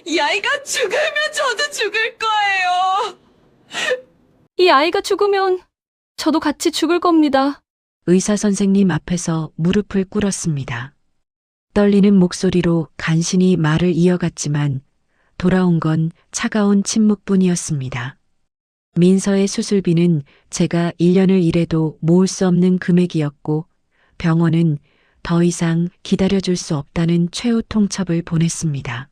이 아이가 죽으면 저도 죽을 거예요. 이 아이가 죽으면 저도 같이 죽을 겁니다. 의사 선생님 앞에서 무릎을 꿇었습니다. 떨리는 목소리로 간신히 말을 이어갔지만 돌아온 건 차가운 침묵뿐이었습니다. 민서의 수술비는 제가 1년을 일해도 모을 수 없는 금액이었고 병원은 더 이상 기다려줄 수 없다는 최후 통첩을 보냈습니다.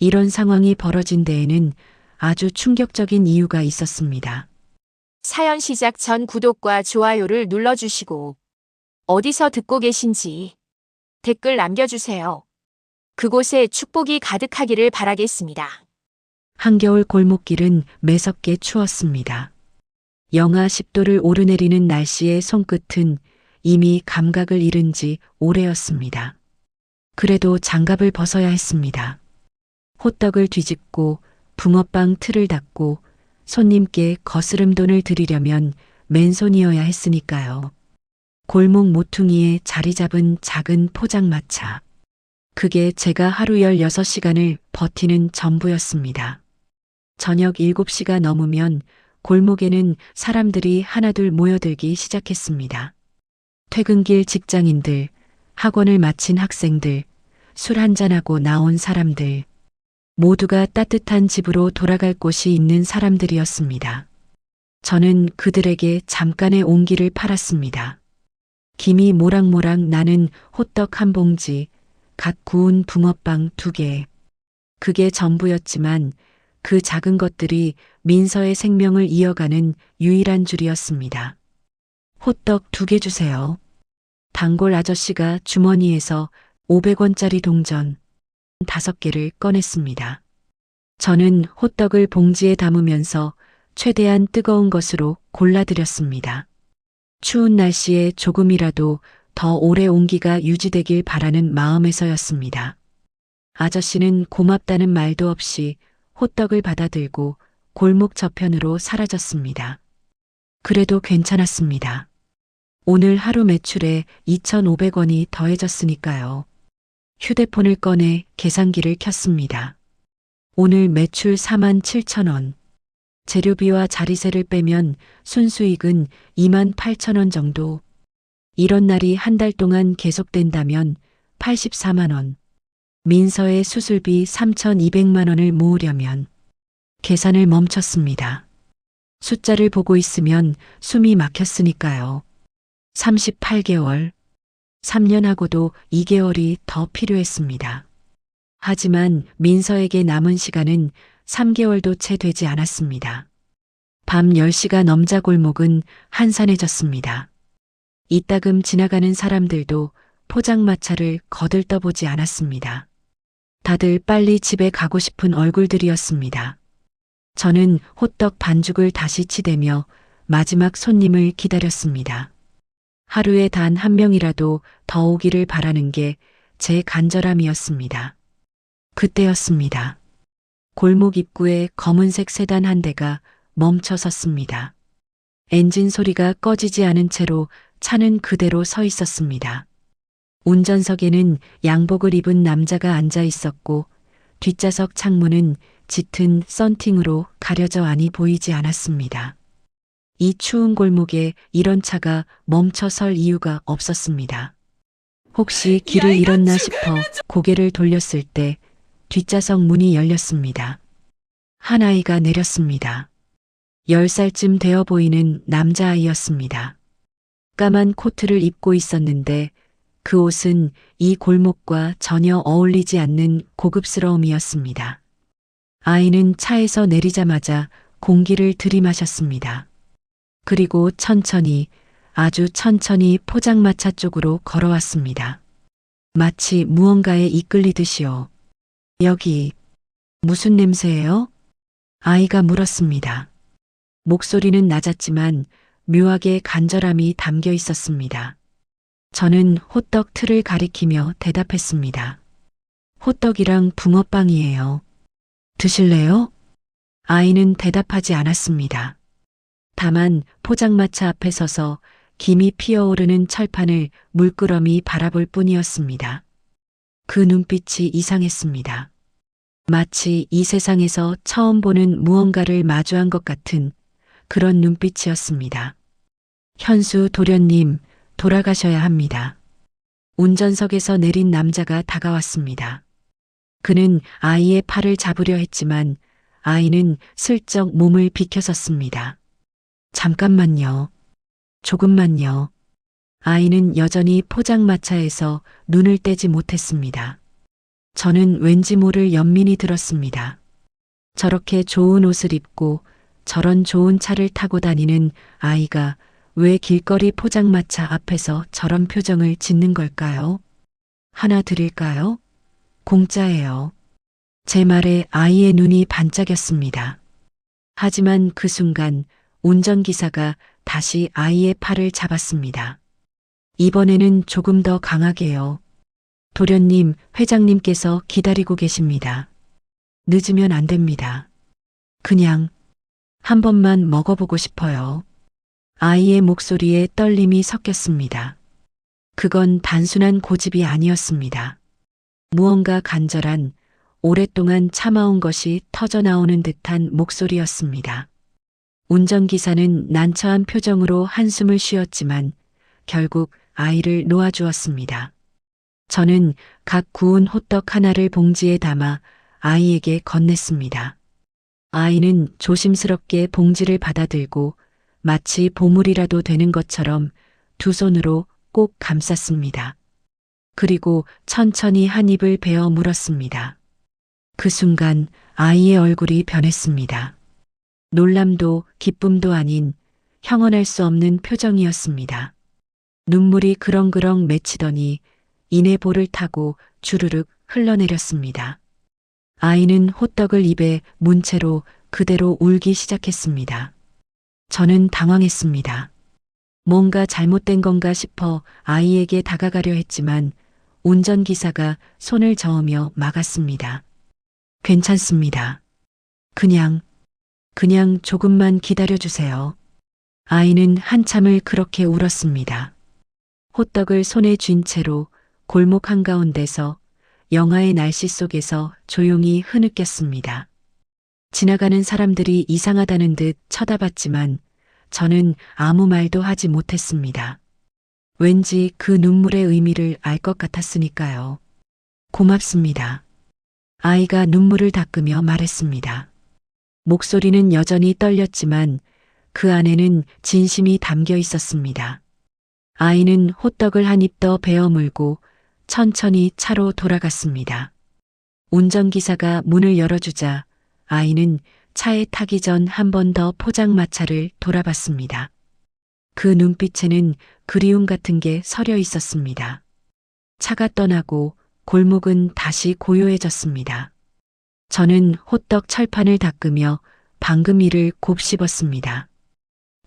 이런 상황이 벌어진 데에는 아주 충격적인 이유가 있었습니다. 사연 시작 전 구독과 좋아요를 눌러주시고 어디서 듣고 계신지 댓글 남겨주세요. 그곳에 축복이 가득하기를 바라겠습니다. 한겨울 골목길은 매섭게 추웠습니다. 영하 10도를 오르내리는 날씨의 손끝은 이미 감각을 잃은 지 오래였습니다. 그래도 장갑을 벗어야 했습니다. 호떡을 뒤집고 붕어빵 틀을 닫고 손님께 거스름 돈을 드리려면 맨손이어야 했으니까요. 골목 모퉁이에 자리 잡은 작은 포장마차. 그게 제가 하루 16시간을 버티는 전부였습니다. 저녁 7시가 넘으면 골목에는 사람들이 하나둘 모여들기 시작했습니다. 퇴근길 직장인들, 학원을 마친 학생들, 술 한잔하고 나온 사람들, 모두가 따뜻한 집으로 돌아갈 곳이 있는 사람들이었습니다. 저는 그들에게 잠깐의 온기를 팔았습니다. 김이 모락모락 나는 호떡 한 봉지, 갓 구운 붕어빵 2개. 그게 전부였지만 그 작은 것들이 민서의 생명을 이어가는 유일한 줄이었습니다. 호떡 2개 주세요. 단골 아저씨가 주머니에서 500원짜리 동전 5개를 꺼냈습니다. 저는 호떡을 봉지에 담으면서 최대한 뜨거운 것으로 골라드렸습니다. 추운 날씨에 조금이라도 더 오래 온기가 유지되길 바라는 마음에서였습니다. 아저씨는 고맙다는 말도 없이 호떡을 받아들고 골목 저편으로 사라졌습니다. 그래도 괜찮았습니다. 오늘 하루 매출에 2,500원이 더해졌으니까요. 휴대폰을 꺼내 계산기를 켰습니다. 오늘 매출 47,000원. 재료비와 자리세를 빼면 순수익은 28,000원 정도. 이런 날이 한 달 동안 계속된다면 84만 원. 민서의 수술비 3,200만 원을 모으려면 계산을 멈췄습니다. 숫자를 보고 있으면 숨이 막혔으니까요. 38개월. 3년하고도 2개월이 더 필요했습니다. 하지만 민서에게 남은 시간은 3개월도 채 되지 않았습니다. 밤 10시가 넘자 골목은 한산해졌습니다. 이따금 지나가는 사람들도 포장마차를 거들떠보지 않았습니다. 다들 빨리 집에 가고 싶은 얼굴들이었습니다. 저는 호떡 반죽을 다시 치대며 마지막 손님을 기다렸습니다. 하루에 단 한 명이라도 더 오기를 바라는 게 제 간절함이었습니다. 그때였습니다. 골목 입구에 검은색 세단 한 대가 멈춰 섰습니다. 엔진 소리가 꺼지지 않은 채로 차는 그대로 서 있었습니다. 운전석에는 양복을 입은 남자가 앉아 있었고 뒷좌석 창문은 짙은 썬팅으로 가려져 안이 보이지 않았습니다. 이 추운 골목에 이런 차가 멈춰 설 이유가 없었습니다. 혹시 길을 잃었나 싶어 고개를 돌렸을 때 뒷좌석 문이 열렸습니다. 한 아이가 내렸습니다. 10살쯤 되어 보이는 남자아이였습니다. 까만 코트를 입고 있었는데 그 옷은 이 골목과 전혀 어울리지 않는 고급스러움이었습니다. 아이는 차에서 내리자마자 공기를 들이마셨습니다. 그리고 천천히, 아주 천천히 포장마차 쪽으로 걸어왔습니다. 마치 무언가에 이끌리듯이요. 여기, 무슨 냄새예요? 아이가 물었습니다. 목소리는 낮았지만 묘하게 간절함이 담겨 있었습니다. 저는 호떡 틀을 가리키며 대답했습니다. 호떡이랑 붕어빵이에요. 드실래요? 아이는 대답하지 않았습니다. 다만 포장마차 앞에 서서 김이 피어오르는 철판을 물끄러미 바라볼 뿐이었습니다. 그 눈빛이 이상했습니다. 마치 이 세상에서 처음 보는 무언가를 마주한 것 같은 그런 눈빛이었습니다. 현수 도련님, 돌아가셔야 합니다. 운전석에서 내린 남자가 다가왔습니다. 그는 아이의 팔을 잡으려 했지만 아이는 슬쩍 몸을 비켜섰습니다. 잠깐만요. 조금만요. 아이는 여전히 포장마차에서 눈을 떼지 못했습니다. 저는 왠지 모를 연민이 들었습니다. 저렇게 좋은 옷을 입고 저런 좋은 차를 타고 다니는 아이가 왜 길거리 포장마차 앞에서 저런 표정을 짓는 걸까요? 하나 드릴까요? 공짜예요. 제 말에 아이의 눈이 반짝였습니다. 하지만 그 순간 운전기사가 다시 아이의 팔을 잡았습니다. 이번에는 조금 더 강하게요. 도련님, 회장님께서 기다리고 계십니다. 늦으면 안 됩니다. 그냥 한 번만 먹어보고 싶어요. 아이의 목소리에 떨림이 섞였습니다. 그건 단순한 고집이 아니었습니다. 무언가 간절한, 오랫동안 참아온 것이 터져나오는 듯한 목소리였습니다. 운전기사는 난처한 표정으로 한숨을 쉬었지만 결국 아이를 놓아주었습니다. 저는 각 구운 호떡 하나를 봉지에 담아 아이에게 건넸습니다. 아이는 조심스럽게 봉지를 받아들고 마치 보물이라도 되는 것처럼 두 손으로 꼭 감쌌습니다. 그리고 천천히 한 입을 베어 물었습니다. 그 순간 아이의 얼굴이 변했습니다. 놀람도 기쁨도 아닌 형언할 수 없는 표정이었습니다. 눈물이 그렁그렁 맺히더니 이내 볼을 타고 주르륵 흘러내렸습니다. 아이는 호떡을 입에 문 채로 그대로 울기 시작했습니다. 저는 당황했습니다. 뭔가 잘못된 건가 싶어 아이에게 다가가려 했지만 운전기사가 손을 저으며 막았습니다. 괜찮습니다. 그냥 조금만 기다려주세요. 아이는 한참을 그렇게 울었습니다. 호떡을 손에 쥔 채로 골목 한가운데서 영하의 날씨 속에서 조용히 흐느꼈습니다. 지나가는 사람들이 이상하다는 듯 쳐다봤지만 저는 아무 말도 하지 못했습니다. 왠지 그 눈물의 의미를 알 것 같았으니까요. 고맙습니다. 아이가 눈물을 닦으며 말했습니다. 목소리는 여전히 떨렸지만 그 안에는 진심이 담겨 있었습니다. 아이는 호떡을 한 입 더 베어 물고 천천히 차로 돌아갔습니다. 운전기사가 문을 열어주자 아이는 차에 타기 전 한 번 더 포장마차를 돌아봤습니다. 그 눈빛에는 그리움 같은 게 서려 있었습니다. 차가 떠나고 골목은 다시 고요해졌습니다. 저는 호떡 철판을 닦으며 방금 이를 곱씹었습니다.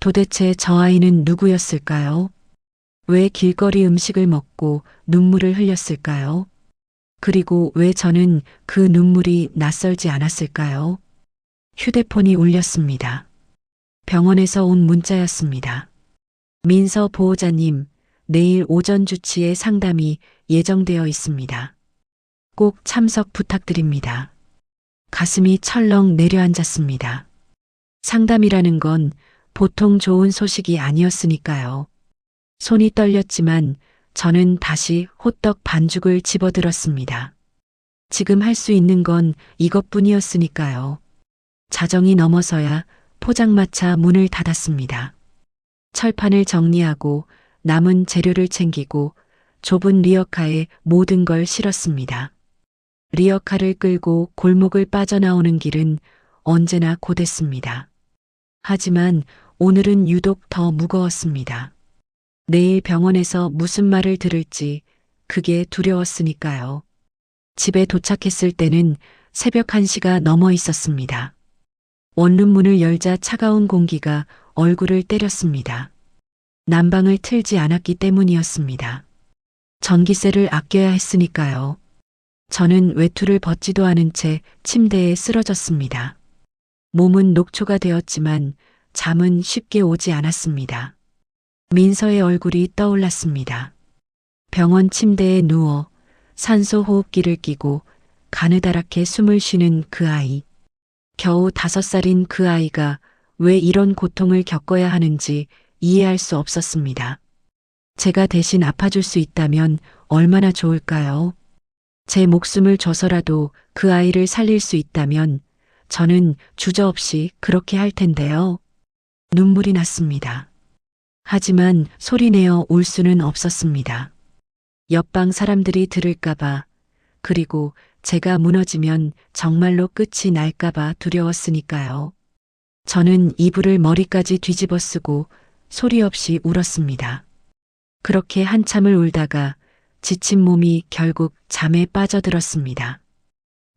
도대체 저 아이는 누구였을까요? 왜 길거리 음식을 먹고 눈물을 흘렸을까요? 그리고 왜 저는 그 눈물이 낯설지 않았을까요? 휴대폰이 울렸습니다. 병원에서 온 문자였습니다. 민서 보호자님, 내일 오전 주치의 상담이 예정되어 있습니다. 꼭 참석 부탁드립니다. 가슴이 철렁 내려앉았습니다. 상담이라는 건 보통 좋은 소식이 아니었으니까요. 손이 떨렸지만 저는 다시 호떡 반죽을 집어들었습니다. 지금 할 수 있는 건 이것뿐이었으니까요. 자정이 넘어서야 포장마차 문을 닫았습니다. 철판을 정리하고 남은 재료를 챙기고 좁은 리어카에 모든 걸 실었습니다. 리어카를 끌고 골목을 빠져나오는 길은 언제나 고됐습니다. 하지만 오늘은 유독 더 무거웠습니다. 내일 병원에서 무슨 말을 들을지 그게 두려웠으니까요. 집에 도착했을 때는 새벽 1시가 넘어 있었습니다. 원룸 문을 열자 차가운 공기가 얼굴을 때렸습니다. 난방을 틀지 않았기 때문이었습니다. 전기세를 아껴야 했으니까요. 저는 외투를 벗지도 않은 채 침대에 쓰러졌습니다. 몸은 녹초가 되었지만 잠은 쉽게 오지 않았습니다. 민서의 얼굴이 떠올랐습니다. 병원 침대에 누워 산소 호흡기를 끼고 가느다랗게 숨을 쉬는 그 아이. 겨우 5살인 그 아이가 왜 이런 고통을 겪어야 하는지 이해할 수 없었습니다. 제가 대신 아파줄 수 있다면 얼마나 좋을까요? 제 목숨을 줘서라도 그 아이를 살릴 수 있다면 저는 주저없이 그렇게 할 텐데요. 눈물이 났습니다. 하지만 소리내어 울 수는 없었습니다. 옆방 사람들이 들을까봐, 그리고 제가 무너지면 정말로 끝이 날까봐 두려웠으니까요. 저는 이불을 머리까지 뒤집어 쓰고 소리 없이 울었습니다. 그렇게 한참을 울다가 지친 몸이 결국 잠에 빠져들었습니다.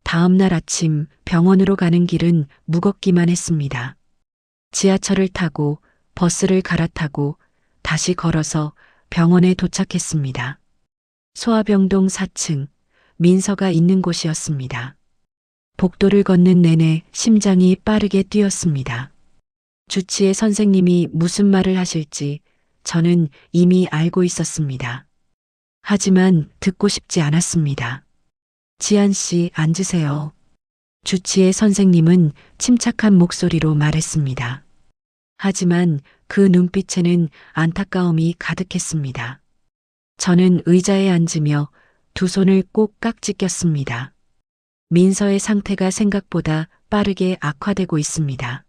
다음 날 아침 병원으로 가는 길은 무겁기만 했습니다. 지하철을 타고 버스를 갈아타고 다시 걸어서 병원에 도착했습니다. 소아병동 4층, 민서가 있는 곳이었습니다. 복도를 걷는 내내 심장이 빠르게 뛰었습니다. 주치의 선생님이 무슨 말을 하실지 저는 이미 알고 있었습니다. 하지만 듣고 싶지 않았습니다. 지한 씨, 앉으세요. 주치의 선생님은 침착한 목소리로 말했습니다. 하지만 그 눈빛에는 안타까움이 가득했습니다. 저는 의자에 앉으며 두 손을 꼭 깍지 꼈습니다. 민서의 상태가 생각보다 빠르게 악화되고 있습니다.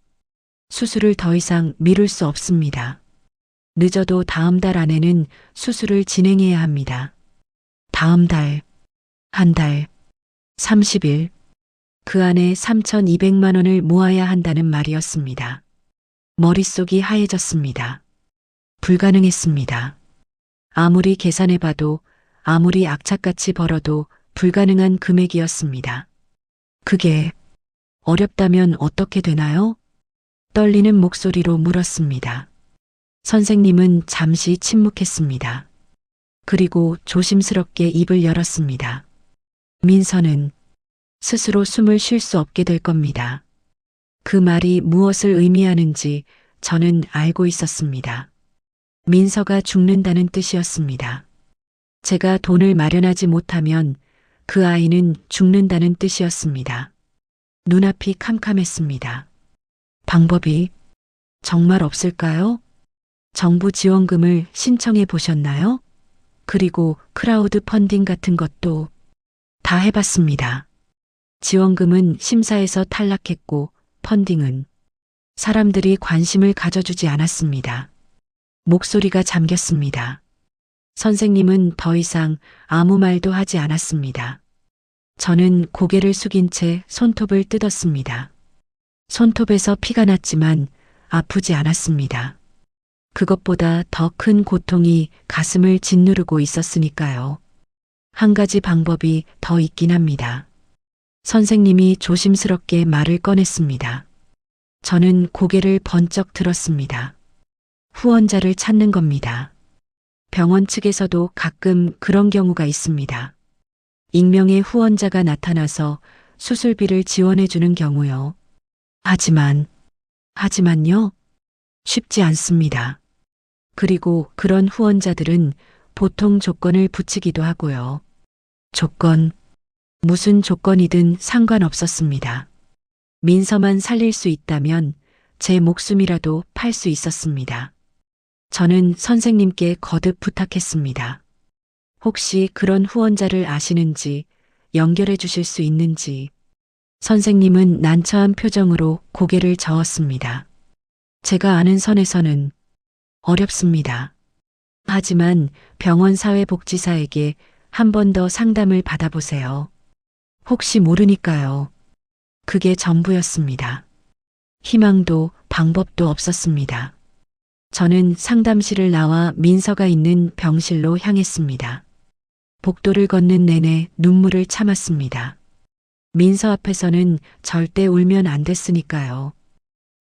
수술을 더 이상 미룰 수 없습니다. 늦어도 다음 달 안에는 수술을 진행해야 합니다. 다음 달, 한 달, 30일, 그 안에 3,200만 원을 모아야 한다는 말이었습니다. 머릿속이 하얘졌습니다. 불가능했습니다. 아무리 계산해봐도, 아무리 악착같이 벌어도 불가능한 금액이었습니다. 그게 어렵다면 어떻게 되나요? 떨리는 목소리로 물었습니다. 선생님은 잠시 침묵했습니다. 그리고 조심스럽게 입을 열었습니다. 민서는 스스로 숨을 쉴 수 없게 될 겁니다. 그 말이 무엇을 의미하는지 저는 알고 있었습니다. 민서가 죽는다는 뜻이었습니다. 제가 돈을 마련하지 못하면 그 아이는 죽는다는 뜻이었습니다. 눈앞이 캄캄했습니다. 방법이 정말 없을까요? 정부 지원금을 신청해 보셨나요? 그리고 크라우드 펀딩 같은 것도 다 해봤습니다. 지원금은 심사에서 탈락했고 펀딩은 사람들이 관심을 가져주지 않았습니다. 목소리가 잠겼습니다. 선생님은 더 이상 아무 말도 하지 않았습니다. 저는 고개를 숙인 채 손톱을 뜯었습니다. 손톱에서 피가 났지만 아프지 않았습니다. 그것보다 더 큰 고통이 가슴을 짓누르고 있었으니까요. 한 가지 방법이 더 있긴 합니다. 선생님이 조심스럽게 말을 꺼냈습니다. 저는 고개를 번쩍 들었습니다. 후원자를 찾는 겁니다. 병원 측에서도 가끔 그런 경우가 있습니다. 익명의 후원자가 나타나서 수술비를 지원해 주는 경우요. 하지만요? 쉽지 않습니다. 그리고 그런 후원자들은 보통 조건을 붙이기도 하고요. 무슨 조건이든 상관없었습니다. 민서만 살릴 수 있다면 제 목숨이라도 팔 수 있었습니다. 저는 선생님께 거듭 부탁했습니다. 혹시 그런 후원자를 아시는지 연결해 주실 수 있는지. 선생님은 난처한 표정으로 고개를 저었습니다. 제가 아는 선에서는 어렵습니다. 하지만 병원 사회복지사에게 한 번 더 상담을 받아보세요. 혹시 모르니까요. 그게 전부였습니다. 희망도 방법도 없었습니다. 저는 상담실을 나와 민서가 있는 병실로 향했습니다. 복도를 걷는 내내 눈물을 참았습니다. 민서 앞에서는 절대 울면 안 됐으니까요.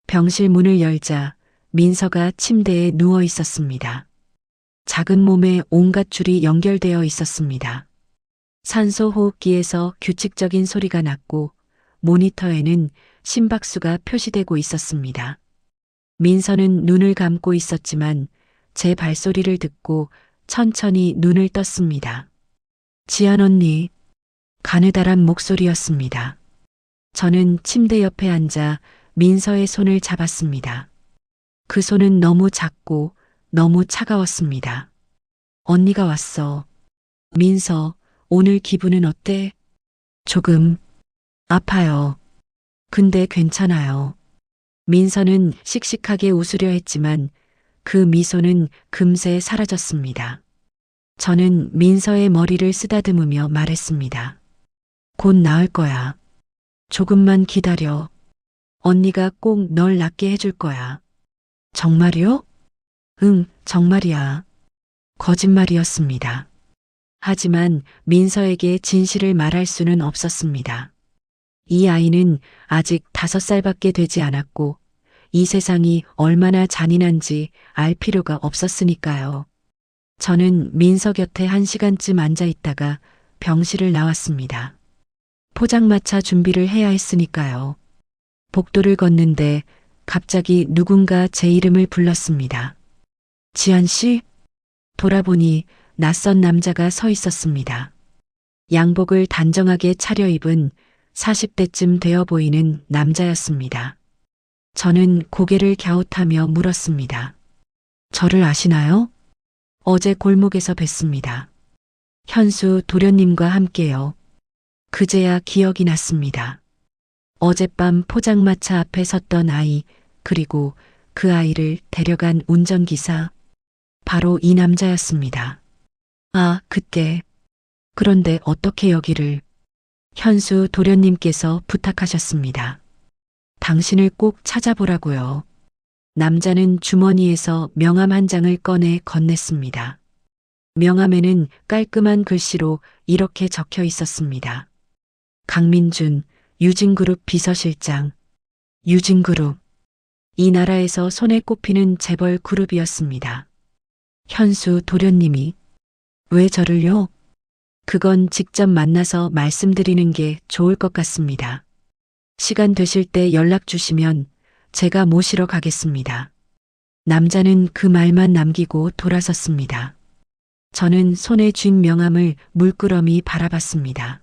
병실 문을 열자 민서가 침대에 누워 있었습니다. 작은 몸에 온갖 줄이 연결되어 있었습니다. 산소 호흡기에서 규칙적인 소리가 났고 모니터에는 심박수가 표시되고 있었습니다. 민서는 눈을 감고 있었지만 제 발소리를 듣고 천천히 눈을 떴습니다. 지안 언니, 가느다란 목소리였습니다. 저는 침대 옆에 앉아 민서의 손을 잡았습니다. 그 손은 너무 작고 너무 차가웠습니다. 언니가 왔어. 민서, 오늘 기분은 어때? 조금 아파요. 근데 괜찮아요. 민서는 씩씩하게 웃으려 했지만 그 미소는 금세 사라졌습니다. 저는 민서의 머리를 쓰다듬으며 말했습니다. 곧 나을 거야. 조금만 기다려. 언니가 꼭 널 낫게 해줄 거야. 정말이요? 응, 정말이야. 거짓말이었습니다. 하지만 민서에게 진실을 말할 수는 없었습니다. 이 아이는 아직 5살밖에 되지 않았고 이 세상이 얼마나 잔인한지 알 필요가 없었으니까요. 저는 민서 곁에 1시간쯤 앉아 있다가 병실을 나왔습니다. 포장마차 준비를 해야 했으니까요. 복도를 걷는데 갑자기 누군가 제 이름을 불렀습니다. 지한 씨? 돌아보니 낯선 남자가 서 있었습니다. 양복을 단정하게 차려입은 40대쯤 되어 보이는 남자였습니다. 저는 고개를 갸웃하며 물었습니다. 저를 아시나요? 어제 골목에서 뵀습니다. 현수 도련님과 함께요. 그제야 기억이 났습니다. 어젯밤 포장마차 앞에 섰던 아이, 그리고 그 아이를 데려간 운전기사, 바로 이 남자였습니다. 아, 그때. 그런데 어떻게 여기를? 현수 도련님께서 부탁하셨습니다. 당신을 꼭 찾아보라고요. 남자는 주머니에서 명함 한 장을 꺼내 건넸습니다. 명함에는 깔끔한 글씨로 이렇게 적혀 있었습니다. 강민준, 유진그룹 비서실장. 유진그룹. 이 나라에서 손에 꼽히는 재벌 그룹이었습니다. 현수 도련님이. 왜 저를요? 그건 직접 만나서 말씀드리는 게 좋을 것 같습니다. 시간 되실 때 연락 주시면 제가 모시러 가겠습니다. 남자는 그 말만 남기고 돌아섰습니다. 저는 손에 쥔 명함을 물끄러미 바라봤습니다.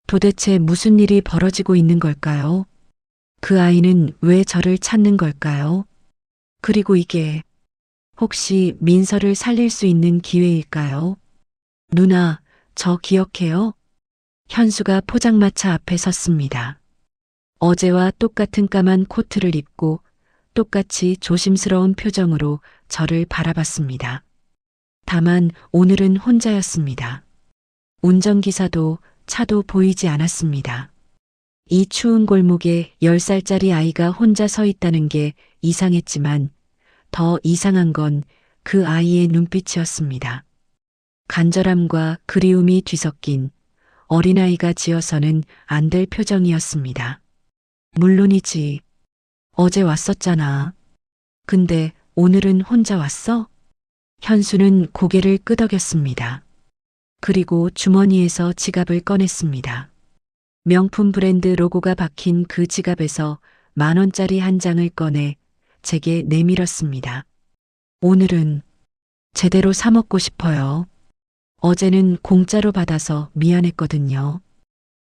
도대체 무슨 일이 벌어지고 있는 걸까요? 그 아이는 왜 저를 찾는 걸까요? 그리고 이게 혹시 민서를 살릴 수 있는 기회일까요? 누나, 저 기억해요? 현수가 포장마차 앞에 섰습니다. 어제와 똑같은 까만 코트를 입고 똑같이 조심스러운 표정으로 저를 바라봤습니다. 다만 오늘은 혼자였습니다. 운전기사도 차도 보이지 않았습니다. 이 추운 골목에 10살짜리 아이가 혼자 서 있다는 게 이상했지만 더 이상한 건 그 아이의 눈빛이었습니다. 간절함과 그리움이 뒤섞인 어린아이가 지어서는 안 될 표정이었습니다. 물론이지. 어제 왔었잖아. 근데 오늘은 혼자 왔어? 현수는 고개를 끄덕였습니다. 그리고 주머니에서 지갑을 꺼냈습니다. 명품 브랜드 로고가 박힌 그 지갑에서 10,000원짜리 한 장을 꺼내 제게 내밀었습니다. 오늘은 제대로 사 먹고 싶어요. 어제는 공짜로 받아서 미안했거든요.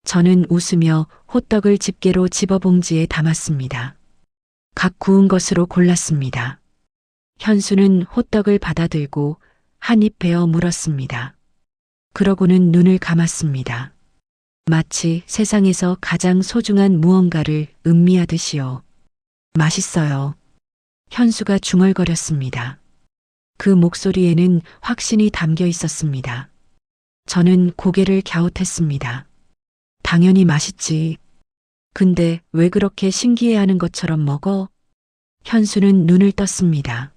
저는 웃으며 호떡을 집게로 집어봉지에 담았습니다. 각 구운 것으로 골랐습니다. 현수는 호떡을 받아들고 한 입 베어 물었습니다. 그러고는 눈을 감았습니다. 마치 세상에서 가장 소중한 무언가를 음미하듯이요. 맛있어요. 현수가 중얼거렸습니다. 그 목소리에는 확신이 담겨 있었습니다. 저는 고개를 갸웃했습니다. 당연히 맛있지. 근데 왜 그렇게 신기해하는 것처럼 먹어? 현수는 눈을 떴습니다.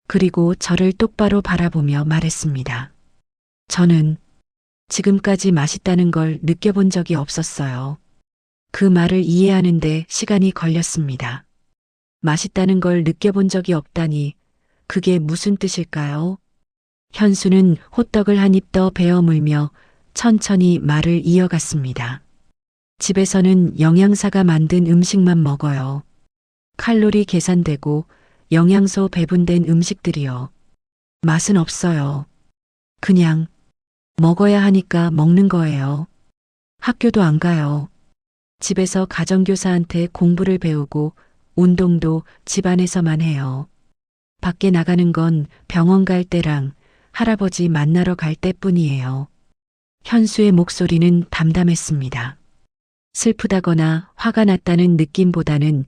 그리고 저를 똑바로 바라보며 말했습니다. 저는 지금까지 맛있다는 걸 느껴본 적이 없었어요. 그 말을 이해하는데 시간이 걸렸습니다. 맛있다는 걸 느껴본 적이 없다니 그게 무슨 뜻일까요? 현수는 호떡을 한 입 더 베어 물며 천천히 말을 이어갔습니다. 집에서는 영양사가 만든 음식만 먹어요. 칼로리 계산되고 영양소 배분된 음식들이요. 맛은 없어요. 그냥 먹어야 하니까 먹는 거예요. 학교도 안 가요. 집에서 가정교사한테 공부를 배우고 운동도 집안에서만 해요. 밖에 나가는 건 병원 갈 때랑 할아버지 만나러 갈 때뿐이에요. 현수의 목소리는 담담했습니다. 슬프다거나 화가 났다는 느낌보다는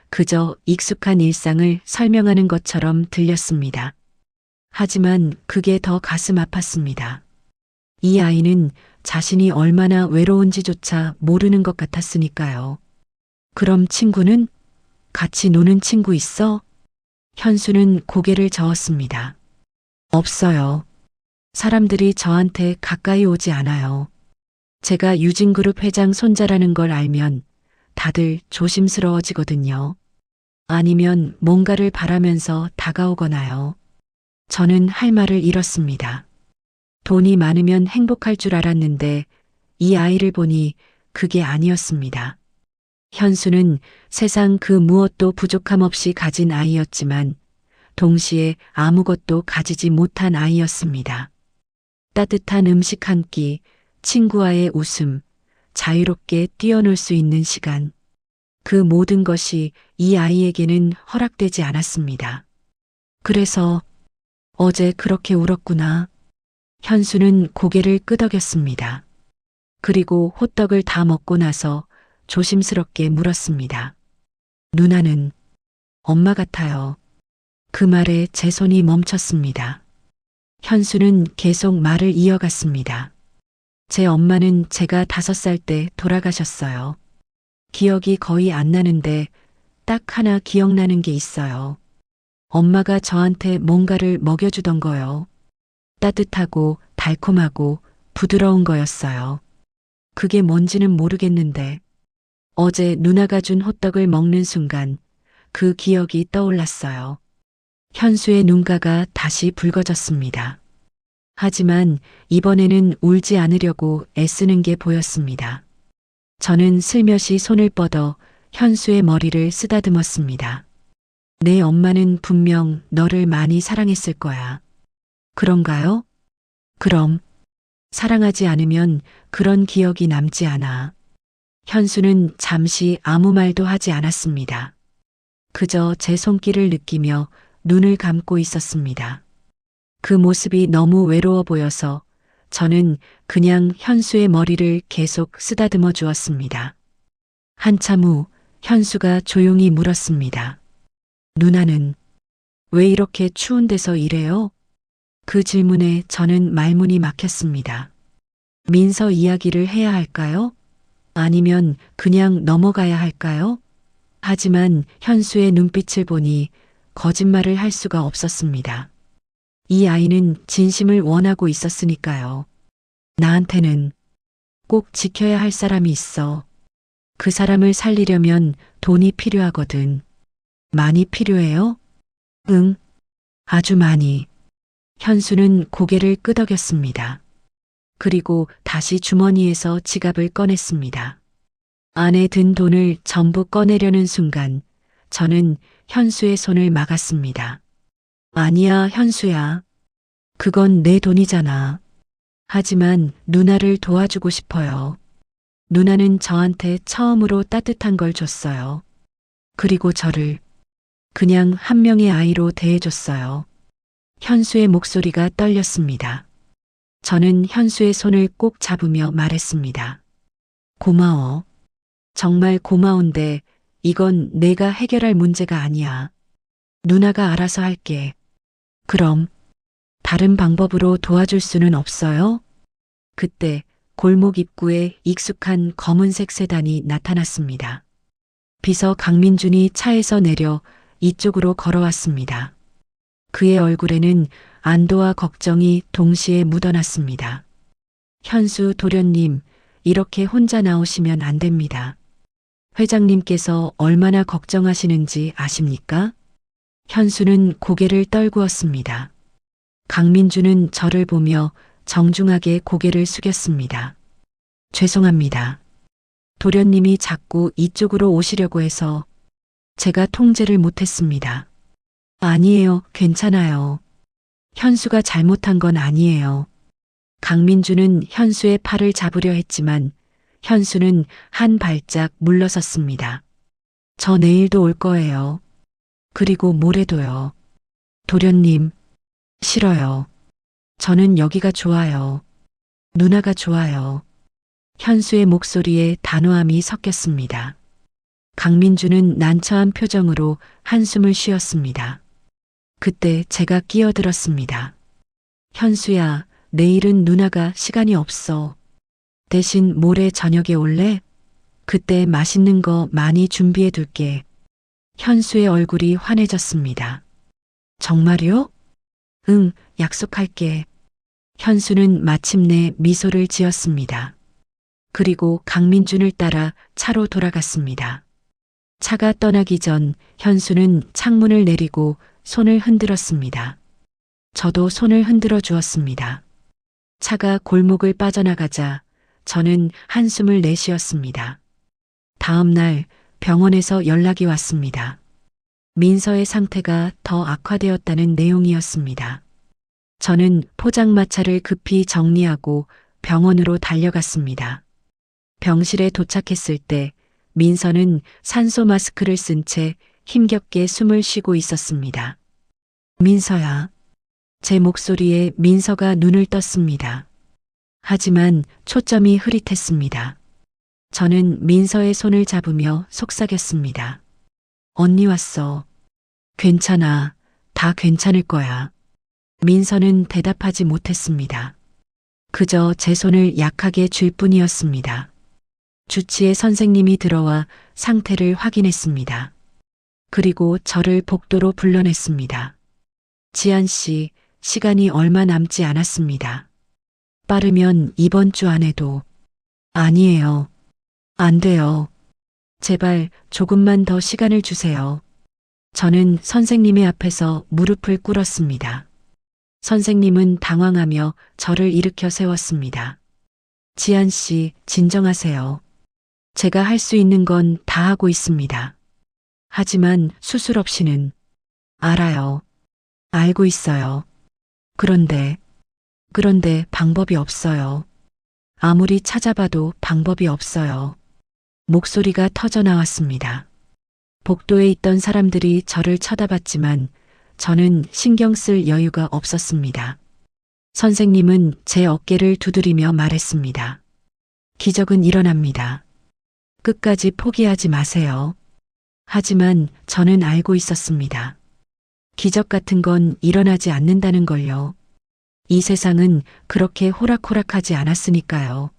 그저 익숙한 일상을 설명하는 것처럼 들렸습니다. 하지만 그게 더 가슴 아팠습니다. 이 아이는 자신이 얼마나 외로운지조차 모르는 것 같았으니까요. 그럼 친구는? 같이 노는 친구 있어? 현수는 고개를 저었습니다. 없어요. 사람들이 저한테 가까이 오지 않아요. 제가 유진그룹 회장 손자라는 걸 알면 다들 조심스러워지거든요. 아니면 뭔가를 바라면서 다가오거나요. 저는 할 말을 잃었습니다. 돈이 많으면 행복할 줄 알았는데 이 아이를 보니 그게 아니었습니다. 현수는 세상 그 무엇도 부족함 없이 가진 아이였지만 동시에 아무것도 가지지 못한 아이였습니다. 따뜻한 음식 한 끼, 친구와의 웃음, 자유롭게 뛰어놀 수 있는 시간. 그 모든 것이 이 아이에게는 허락되지 않았습니다. 그래서 어제 그렇게 울었구나. 현수는 고개를 끄덕였습니다. 그리고 호떡을 다 먹고 나서 조심스럽게 물었습니다. 누나는 엄마 같아요. 그 말에 제 손이 멈췄습니다. 현수는 계속 말을 이어갔습니다. 제 엄마는 제가 5살 때 돌아가셨어요. 기억이 거의 안 나는데 딱 하나 기억나는 게 있어요. 엄마가 저한테 뭔가를 먹여주던 거요. 따뜻하고 달콤하고 부드러운 거였어요. 그게 뭔지는 모르겠는데 어제 누나가 준 호떡을 먹는 순간 그 기억이 떠올랐어요. 현수의 눈가가 다시 붉어졌습니다. 하지만 이번에는 울지 않으려고 애쓰는 게 보였습니다. 저는 슬며시 손을 뻗어 현수의 머리를 쓰다듬었습니다. 내 엄마는 분명 너를 많이 사랑했을 거야. 그런가요? 그럼 사랑하지 않으면 그런 기억이 남지 않아. 현수는 잠시 아무 말도 하지 않았습니다. 그저 제 손길을 느끼며 눈을 감고 있었습니다. 그 모습이 너무 외로워 보여서 저는 그냥 현수의 머리를 계속 쓰다듬어 주었습니다. 한참 후 현수가 조용히 물었습니다. 누나는 왜 이렇게 추운 데서 일해요? 그 질문에 저는 말문이 막혔습니다. 민서 이야기를 해야 할까요? 아니면 그냥 넘어가야 할까요? 하지만 현수의 눈빛을 보니 거짓말을 할 수가 없었습니다. 이 아이는 진심을 원하고 있었으니까요. 나한테는 꼭 지켜야 할 사람이 있어. 그 사람을 살리려면 돈이 필요하거든. 많이 필요해요? 응, 아주 많이. 현수는 고개를 끄덕였습니다. 그리고 다시 주머니에서 지갑을 꺼냈습니다. 안에 든 돈을 전부 꺼내려는 순간 저는 현수의 손을 막았습니다. 아니야, 현수야. 그건 내 돈이잖아. 하지만 누나를 도와주고 싶어요. 누나는 저한테 처음으로 따뜻한 걸 줬어요. 그리고 저를 그냥 한 명의 아이로 대해줬어요. 현수의 목소리가 떨렸습니다. 저는 현수의 손을 꼭 잡으며 말했습니다. 고마워. 정말 고마운데 이건 내가 해결할 문제가 아니야. 누나가 알아서 할게. 그럼 다른 방법으로 도와줄 수는 없어요? 그때 골목 입구에 익숙한 검은색 세단이 나타났습니다. 비서 강민준이 차에서 내려 이쪽으로 걸어왔습니다. 그의 얼굴에는 안도와 걱정이 동시에 묻어났습니다. 현수 도련님, 이렇게 혼자 나오시면 안 됩니다. 회장님께서 얼마나 걱정하시는지 아십니까? 현수는 고개를 떨구었습니다. 강민주는 저를 보며 정중하게 고개를 숙였습니다. 죄송합니다. 도련님이 자꾸 이쪽으로 오시려고 해서 제가 통제를 못했습니다. 아니에요, 괜찮아요. 현수가 잘못한 건 아니에요. 강민주는 현수의 팔을 잡으려 했지만 현수는 한 발짝 물러섰습니다. 저 내일도 올 거예요. 그리고 모레도요. 도련님, 싫어요. 저는 여기가 좋아요. 누나가 좋아요. 현수의 목소리에 단호함이 섞였습니다. 강민주는 난처한 표정으로 한숨을 쉬었습니다. 그때 제가 끼어들었습니다. 현수야, 내일은 누나가 시간이 없어. 대신 모레 저녁에 올래? 그때 맛있는 거 많이 준비해 둘게. 현수의 얼굴이 환해졌습니다. 정말요? 응, 약속할게. 현수는 마침내 미소를 지었습니다. 그리고 강민준을 따라 차로 돌아갔습니다. 차가 떠나기 전 현수는 창문을 내리고 손을 흔들었습니다. 저도 손을 흔들어 주었습니다. 차가 골목을 빠져나가자 저는 한숨을 내쉬었습니다. 다음 날 병원에서 연락이 왔습니다. 민서의 상태가 더 악화되었다는 내용이었습니다. 저는 포장마차를 급히 정리하고 병원으로 달려갔습니다. 병실에 도착했을 때 민서는 산소 마스크를 쓴 채 힘겹게 숨을 쉬고 있었습니다. 민서야. 제 목소리에 민서가 눈을 떴습니다. 하지만 초점이 흐릿했습니다. 저는 민서의 손을 잡으며 속삭였습니다. 언니 왔어. 괜찮아. 다 괜찮을 거야. 민서는 대답하지 못했습니다. 그저 제 손을 약하게 쥘 뿐이었습니다. 주치의 선생님이 들어와 상태를 확인했습니다. 그리고 저를 복도로 불러냈습니다. 지한 씨, 시간이 얼마 남지 않았습니다. 빠르면 이번 주 안에도. 아니에요. 안 돼요. 제발 조금만 더 시간을 주세요. 저는 선생님의 앞에서 무릎을 꿇었습니다. 선생님은 당황하며 저를 일으켜 세웠습니다. 지한 씨, 진정하세요. 제가 할 수 있는 건 다 하고 있습니다. 하지만 수술 없이는. 알아요. 알고 있어요. 그런데 방법이 없어요. 아무리 찾아봐도 방법이 없어요. 목소리가 터져 나왔습니다. 복도에 있던 사람들이 저를 쳐다봤지만 저는 신경 쓸 여유가 없었습니다. 선생님은 제 어깨를 두드리며 말했습니다. 기적은 일어납니다. 끝까지 포기하지 마세요. 하지만 저는 알고 있었습니다. 기적 같은 건 일어나지 않는다는 걸요. 이 세상은 그렇게 호락호락하지 않았으니까요.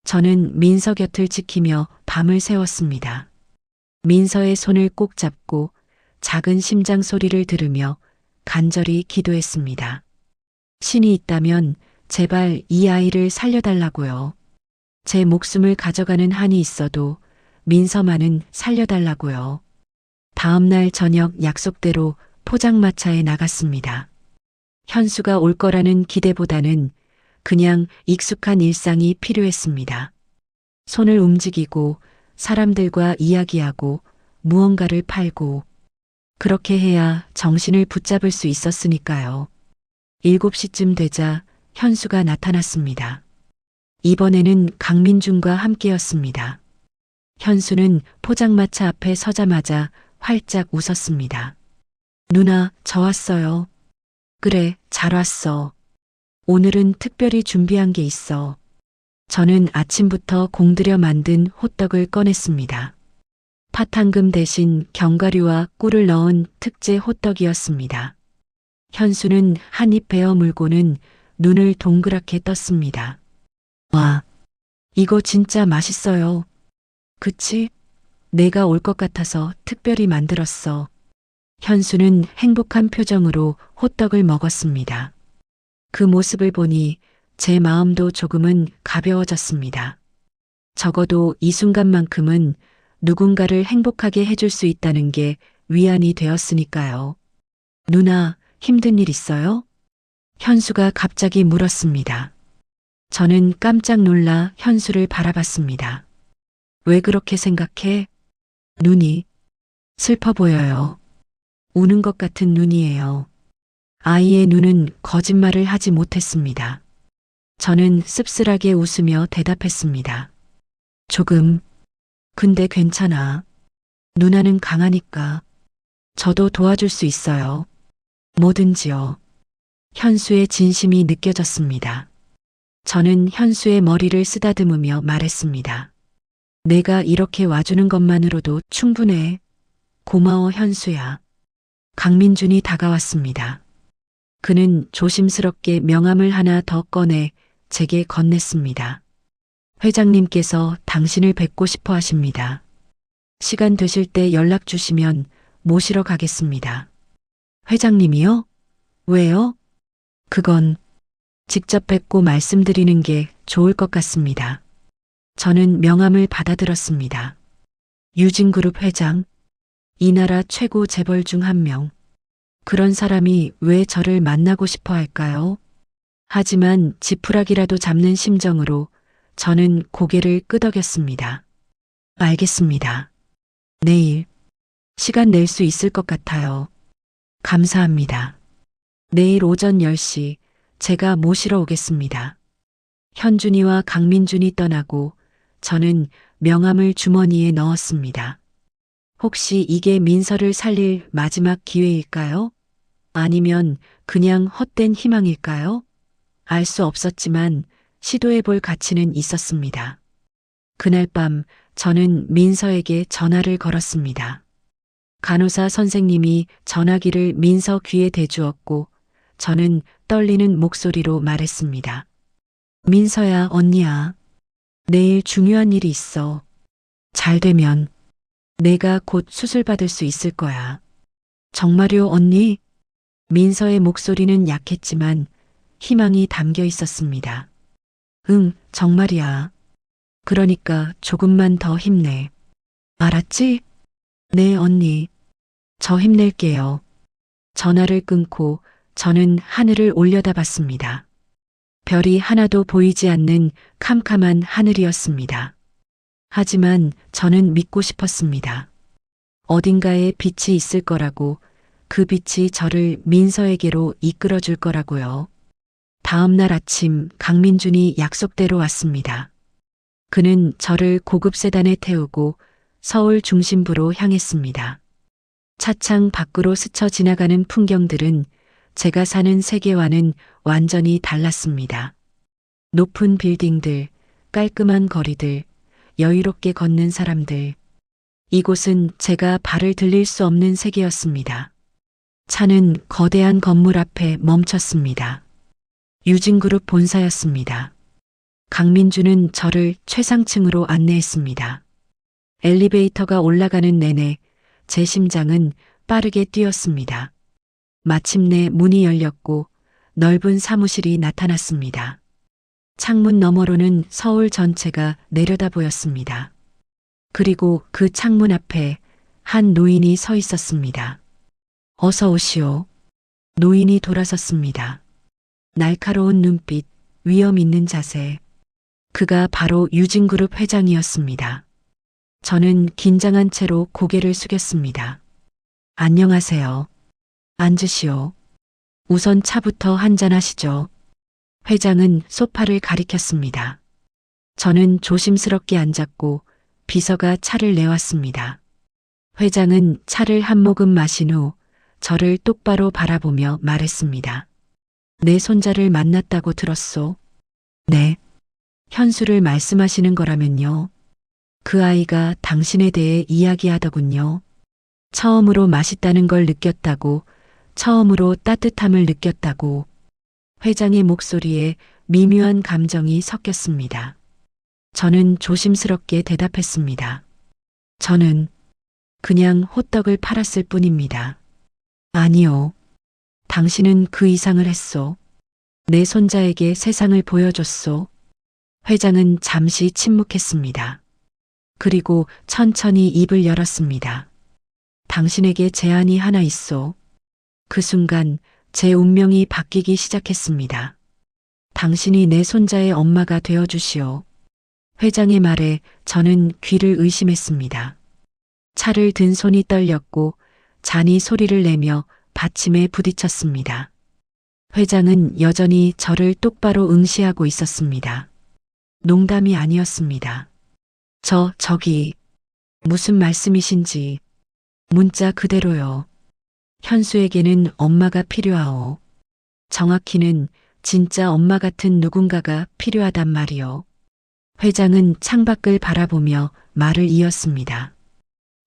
저는 민서 곁을 지키며 밤을 새웠습니다. 민서의 손을 꼭 잡고 작은 심장 소리를 들으며 간절히 기도했습니다. 신이 있다면 제발 이 아이를 살려달라고요. 제 목숨을 가져가는 한이 있어도 민서만은 살려달라고요. 다음 날 저녁 약속대로 포장마차에 나갔습니다. 현수가 올 거라는 기대보다는 그냥 익숙한 일상이 필요했습니다. 손을 움직이고 사람들과 이야기하고 무언가를 팔고 그렇게 해야 정신을 붙잡을 수 있었으니까요. 7시쯤 되자 현수가 나타났습니다. 이번에는 강민준과 함께였습니다. 현수는 포장마차 앞에 서자마자 활짝 웃었습니다. 누나, 저 왔어요. 그래, 잘 왔어. 오늘은 특별히 준비한 게 있어. 저는 아침부터 공들여 만든 호떡을 꺼냈습니다. 팥황금 대신 견과류와 꿀을 넣은 특제 호떡이었습니다. 현수는 한 입 베어 물고는 눈을 동그랗게 떴습니다. 와, 이거 진짜 맛있어요. 그치? 내가 올 것 같아서 특별히 만들었어. 현수는 행복한 표정으로 호떡을 먹었습니다. 그 모습을 보니 제 마음도 조금은 가벼워졌습니다. 적어도 이 순간만큼은 누군가를 행복하게 해줄 수 있다는 게 위안이 되었으니까요. 누나, 힘든 일 있어요? 현수가 갑자기 물었습니다. 저는 깜짝 놀라 현수를 바라봤습니다. 왜 그렇게 생각해? 눈이 슬퍼 보여요. 우는 것 같은 눈이에요. 아이의 눈은 거짓말을 하지 못했습니다. 저는 씁쓸하게 웃으며 대답했습니다. 조금. 근데 괜찮아. 누나는 강하니까. 저도 도와줄 수 있어요. 뭐든지요. 현수의 진심이 느껴졌습니다. 저는 현수의 머리를 쓰다듬으며 말했습니다. 내가 이렇게 와주는 것만으로도 충분해. 고마워, 현수야. 강민준이 다가왔습니다. 그는 조심스럽게 명함을 하나 더 꺼내 제게 건넸습니다. 회장님께서 당신을 뵙고 싶어 하십니다. 시간 되실 때 연락 주시면 모시러 가겠습니다. 회장님이요? 왜요? 그건 직접 뵙고 말씀드리는 게 좋을 것 같습니다. 저는 명함을 받아들었습니다. 유진그룹 회장, 이 나라 최고 재벌 중 한 명. 그런 사람이 왜 저를 만나고 싶어 할까요? 하지만 지푸라기라도 잡는 심정으로 저는 고개를 끄덕였습니다. 알겠습니다. 내일 시간 낼 수 있을 것 같아요. 감사합니다. 내일 오전 10시 제가 모시러 오겠습니다. 현준이와 강민준이 떠나고 저는 명함을 주머니에 넣었습니다. 혹시 이게 민서를 살릴 마지막 기회일까요? 아니면 그냥 헛된 희망일까요? 알 수 없었지만 시도해 볼 가치는 있었습니다. 그날 밤 저는 민서에게 전화를 걸었습니다. 간호사 선생님이 전화기를 민서 귀에 대주었고 저는 떨리는 목소리로 말했습니다. 민서야, 언니야. 내일 중요한 일이 있어. 잘 되면 내가 곧 수술 받을 수 있을 거야. 정말요, 언니? 민서의 목소리는 약했지만 희망이 담겨 있었습니다. 응, 정말이야. 그러니까 조금만 더 힘내. 알았지? 네, 언니. 저 힘낼게요. 전화를 끊고 저는 하늘을 올려다봤습니다. 별이 하나도 보이지 않는 캄캄한 하늘이었습니다. 하지만 저는 믿고 싶었습니다. 어딘가에 빛이 있을 거라고, 그 빛이 저를 민서에게로 이끌어 줄 거라고요. 다음 날 아침 강민준이 약속대로 왔습니다. 그는 저를 고급 세단에 태우고 서울 중심부로 향했습니다. 차창 밖으로 스쳐 지나가는 풍경들은 제가 사는 세계와는 완전히 달랐습니다. 높은 빌딩들, 깔끔한 거리들, 여유롭게 걷는 사람들. 이곳은 제가 발을 들릴 수 없는 세계였습니다. 차는 거대한 건물 앞에 멈췄습니다. 유진그룹 본사였습니다. 강민주는 저를 최상층으로 안내했습니다. 엘리베이터가 올라가는 내내 제 심장은 빠르게 뛰었습니다. 마침내 문이 열렸고 넓은 사무실이 나타났습니다. 창문 너머로는 서울 전체가 내려다 보였습니다. 그리고 그 창문 앞에 한 노인이 서 있었습니다. 어서 오시오. 노인이 돌아섰습니다. 날카로운 눈빛, 위험 있는 자세. 그가 바로 유진그룹 회장이었습니다. 저는 긴장한 채로 고개를 숙였습니다. 안녕하세요. 앉으시오. 우선 차부터 한잔하시죠. 회장은 소파를 가리켰습니다. 저는 조심스럽게 앉았고 비서가 차를 내왔습니다. 회장은 차를 한 모금 마신 후 저를 똑바로 바라보며 말했습니다. 내 손자를 만났다고 들었소. 네. 현수를 말씀하시는 거라면요. 그 아이가 당신에 대해 이야기하더군요. 처음으로 맛있다는 걸 느꼈다고, 처음으로 따뜻함을 느꼈다고. 회장의 목소리에 미묘한 감정이 섞였습니다. 저는 조심스럽게 대답했습니다. 저는 그냥 호떡을 팔았을 뿐입니다. 아니요. 당신은 그 이상을 했소. 내 손자에게 세상을 보여줬소. 회장은 잠시 침묵했습니다. 그리고 천천히 입을 열었습니다. 당신에게 제안이 하나 있소. 그 순간 제 운명이 바뀌기 시작했습니다. 당신이 내 손자의 엄마가 되어주시오. 회장의 말에 저는 귀를 의심했습니다. 차를 든 손이 떨렸고 잔이 소리를 내며 받침에 부딪혔습니다. 회장은 여전히 저를 똑바로 응시하고 있었습니다. 농담이 아니었습니다. 저기, 무슨 말씀이신지. 문자 그대로요. 현수에게는 엄마가 필요하오. 정확히는 진짜 엄마 같은 누군가가 필요하단 말이요. 회장은 창밖을 바라보며 말을 이었습니다.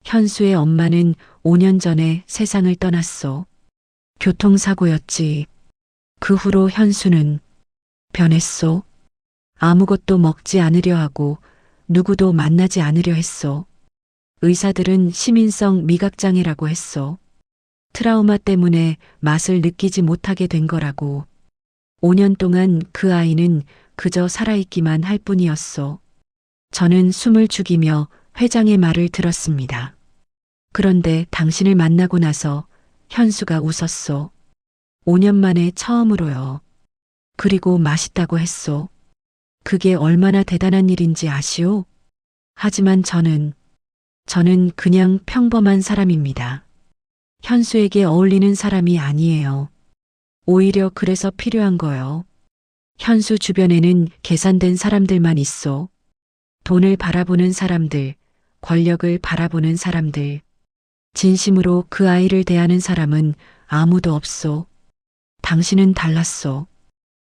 현수의 엄마는 5년 전에 세상을 떠났소. 교통사고였지. 그 후로 현수는 변했소. 아무것도 먹지 않으려 하고 누구도 만나지 않으려 했소. 의사들은 시민성 미각장애라고 했소. 트라우마 때문에 맛을 느끼지 못하게 된 거라고. 5년 동안 그 아이는 그저 살아있기만 할 뿐이었소. 저는 숨을 죽이며 회장의 말을 들었습니다. 그런데 당신을 만나고 나서 현수가 웃었소. 5년 만에 처음으로요. 그리고 맛있다고 했소. 그게 얼마나 대단한 일인지 아시오? 하지만 저는 그냥 평범한 사람입니다. 현수에게 어울리는 사람이 아니에요. 오히려 그래서 필요한 거요. 현수 주변에는 계산된 사람들만 있어. 돈을 바라보는 사람들, 권력을 바라보는 사람들. 진심으로 그 아이를 대하는 사람은 아무도 없어. 당신은 달랐어.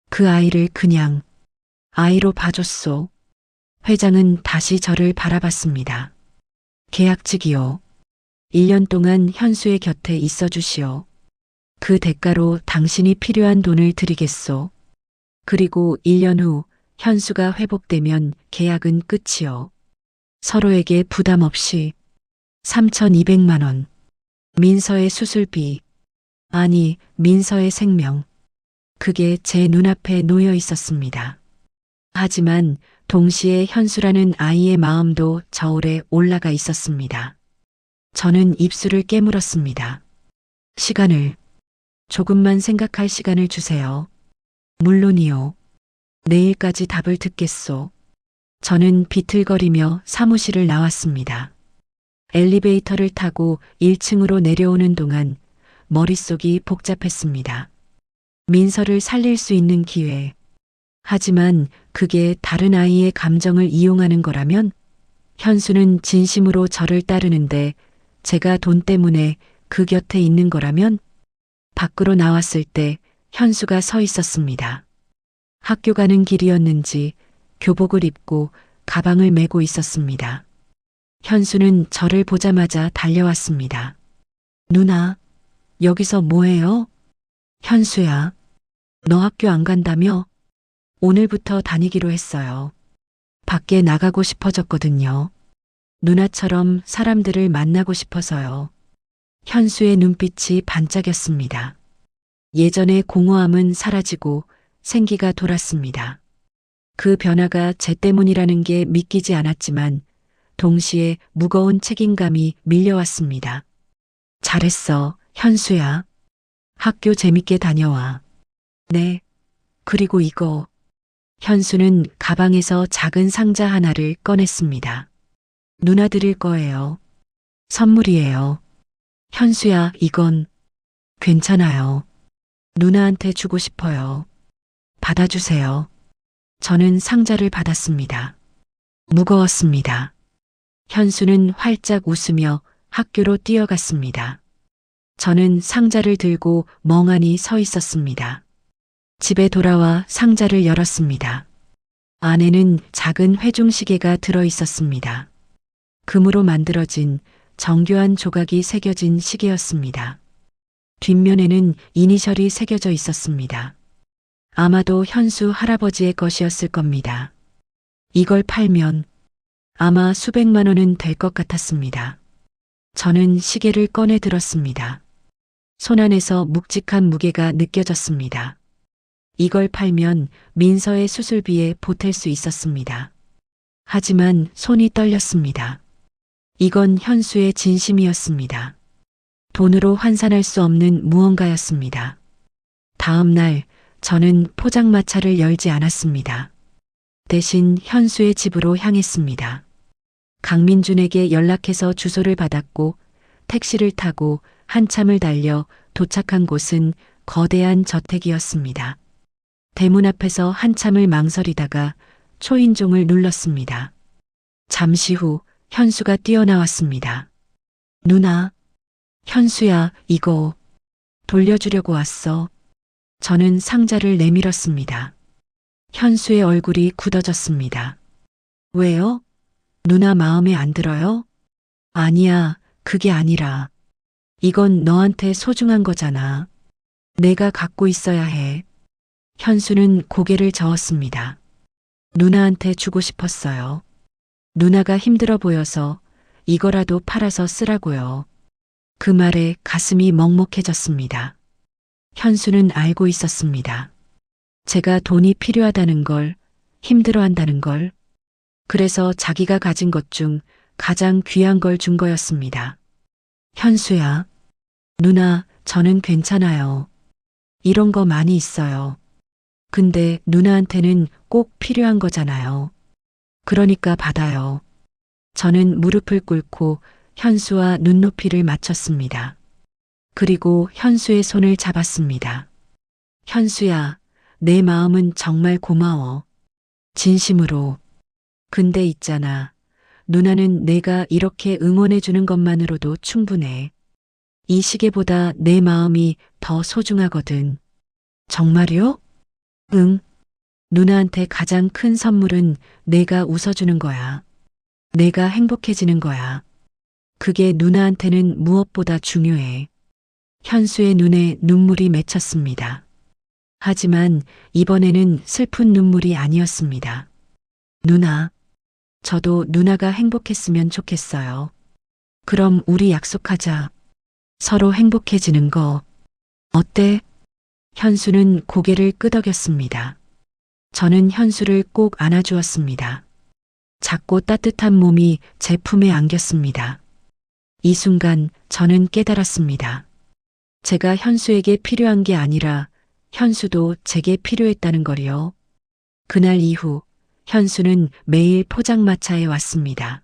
그 아이를 그냥 아이로 봐줬소. 회장은 다시 저를 바라봤습니다. 계약직이요. 1년 동안 현수의 곁에 있어 주시오. 그 대가로 당신이 필요한 돈을 드리겠소. 그리고 1년 후 현수가 회복되면 계약은 끝이요. 서로에게 부담 없이 3,200만 원. 민서의 수술비. 아니, 민서의 생명. 그게 제 눈앞에 놓여 있었습니다. 하지만 동시에 현수라는 아이의 마음도 저울에 올라가 있었습니다. 저는 입술을 깨물었습니다. 시간을, 조금만 생각할 시간을 주세요. 물론이요. 내일까지 답을 듣겠소. 저는 비틀거리며 사무실을 나왔습니다. 엘리베이터를 타고 1층으로 내려오는 동안 머릿속이 복잡했습니다. 민서를 살릴 수 있는 기회. 하지만 그게 다른 아이의 감정을 이용하는 거라면 현수는 진심으로 저를 따르는데 제가 돈 때문에 그 곁에 있는 거라면 밖으로 나왔을 때 현수가 서 있었습니다. 학교 가는 길이었는지 교복을 입고 가방을 메고 있었습니다. 현수는 저를 보자마자 달려왔습니다. 누나, 여기서 뭐해요? 현수야, 너 학교 안 간다며? 오늘부터 다니기로 했어요. 밖에 나가고 싶어졌거든요. 누나처럼 사람들을 만나고 싶어서요. 현수의 눈빛이 반짝였습니다. 예전의 공허함은 사라지고 생기가 돌았습니다. 그 변화가 제 때문이라는 게 믿기지 않았지만 동시에 무거운 책임감이 밀려왔습니다. 잘했어, 현수야. 학교 재밌게 다녀와. 네. 그리고 이거. 현수는 가방에서 작은 상자 하나를 꺼냈습니다. 누나 드릴 거예요. 선물이에요. 현수야, 이건 괜찮아요. 누나한테 주고 싶어요. 받아주세요. 저는 상자를 받았습니다. 무거웠습니다. 현수는 활짝 웃으며 학교로 뛰어갔습니다. 저는 상자를 들고 멍하니 서 있었습니다. 집에 돌아와 상자를 열었습니다. 안에는 작은 회중시계가 들어 있었습니다. 금으로 만들어진 정교한 조각이 새겨진 시계였습니다. 뒷면에는 이니셜이 새겨져 있었습니다. 아마도 현수 할아버지의 것이었을 겁니다. 이걸 팔면 아마 수백만 원은 될 것 같았습니다. 저는 시계를 꺼내 들었습니다. 손안에서 묵직한 무게가 느껴졌습니다. 이걸 팔면 민서의 수술비에 보탤 수 있었습니다. 하지만 손이 떨렸습니다. 이건 현수의 진심이었습니다. 돈으로 환산할 수 없는 무언가였습니다. 다음 날 저는 포장마차를 열지 않았습니다. 대신 현수의 집으로 향했습니다. 강민준에게 연락해서 주소를 받았고 택시를 타고 한참을 달려 도착한 곳은 거대한 저택이었습니다. 대문 앞에서 한참을 망설이다가 초인종을 눌렀습니다. 잠시 후 현수가 뛰어나왔습니다. 누나, 현수야, 이거 돌려주려고 왔어. 저는 상자를 내밀었습니다. 현수의 얼굴이 굳어졌습니다. 왜요? 누나 마음에 안 들어요? 아니야, 그게 아니라. 이건 너한테 소중한 거잖아. 내가 갖고 있어야 해. 현수는 고개를 저었습니다. 누나한테 주고 싶었어요. 누나가 힘들어 보여서 이거라도 팔아서 쓰라고요. 그 말에 가슴이 먹먹해졌습니다. 현수는 알고 있었습니다. 제가 돈이 필요하다는 걸, 힘들어한다는 걸. 그래서 자기가 가진 것 중 가장 귀한 걸 준 거였습니다. 현수야, 누나, 저는 괜찮아요. 이런 거 많이 있어요. 근데 누나한테는 꼭 필요한 거잖아요. 그러니까 받아요. 저는 무릎을 꿇고 현수와 눈높이를 맞췄습니다. 그리고 현수의 손을 잡았습니다. 현수야, 내 마음은 정말 고마워. 진심으로. 근데 있잖아. 누나는 내가 이렇게 응원해주는 것만으로도 충분해. 이 시계보다 내 마음이 더 소중하거든. 정말요? 응. 누나한테 가장 큰 선물은 내가 웃어주는 거야. 내가 행복해지는 거야. 그게 누나한테는 무엇보다 중요해. 현수의 눈에 눈물이 맺혔습니다. 하지만 이번에는 슬픈 눈물이 아니었습니다. 누나, 저도 누나가 행복했으면 좋겠어요. 그럼 우리 약속하자. 서로 행복해지는 거. 어때? 현수는 고개를 끄덕였습니다. 저는 현수를 꼭 안아주었습니다. 작고 따뜻한 몸이 제 품에 안겼습니다. 이 순간 저는 깨달았습니다. 제가 현수에게 필요한 게 아니라 현수도 제게 필요했다는 거리요. 그날 이후 현수는 매일 포장마차에 왔습니다.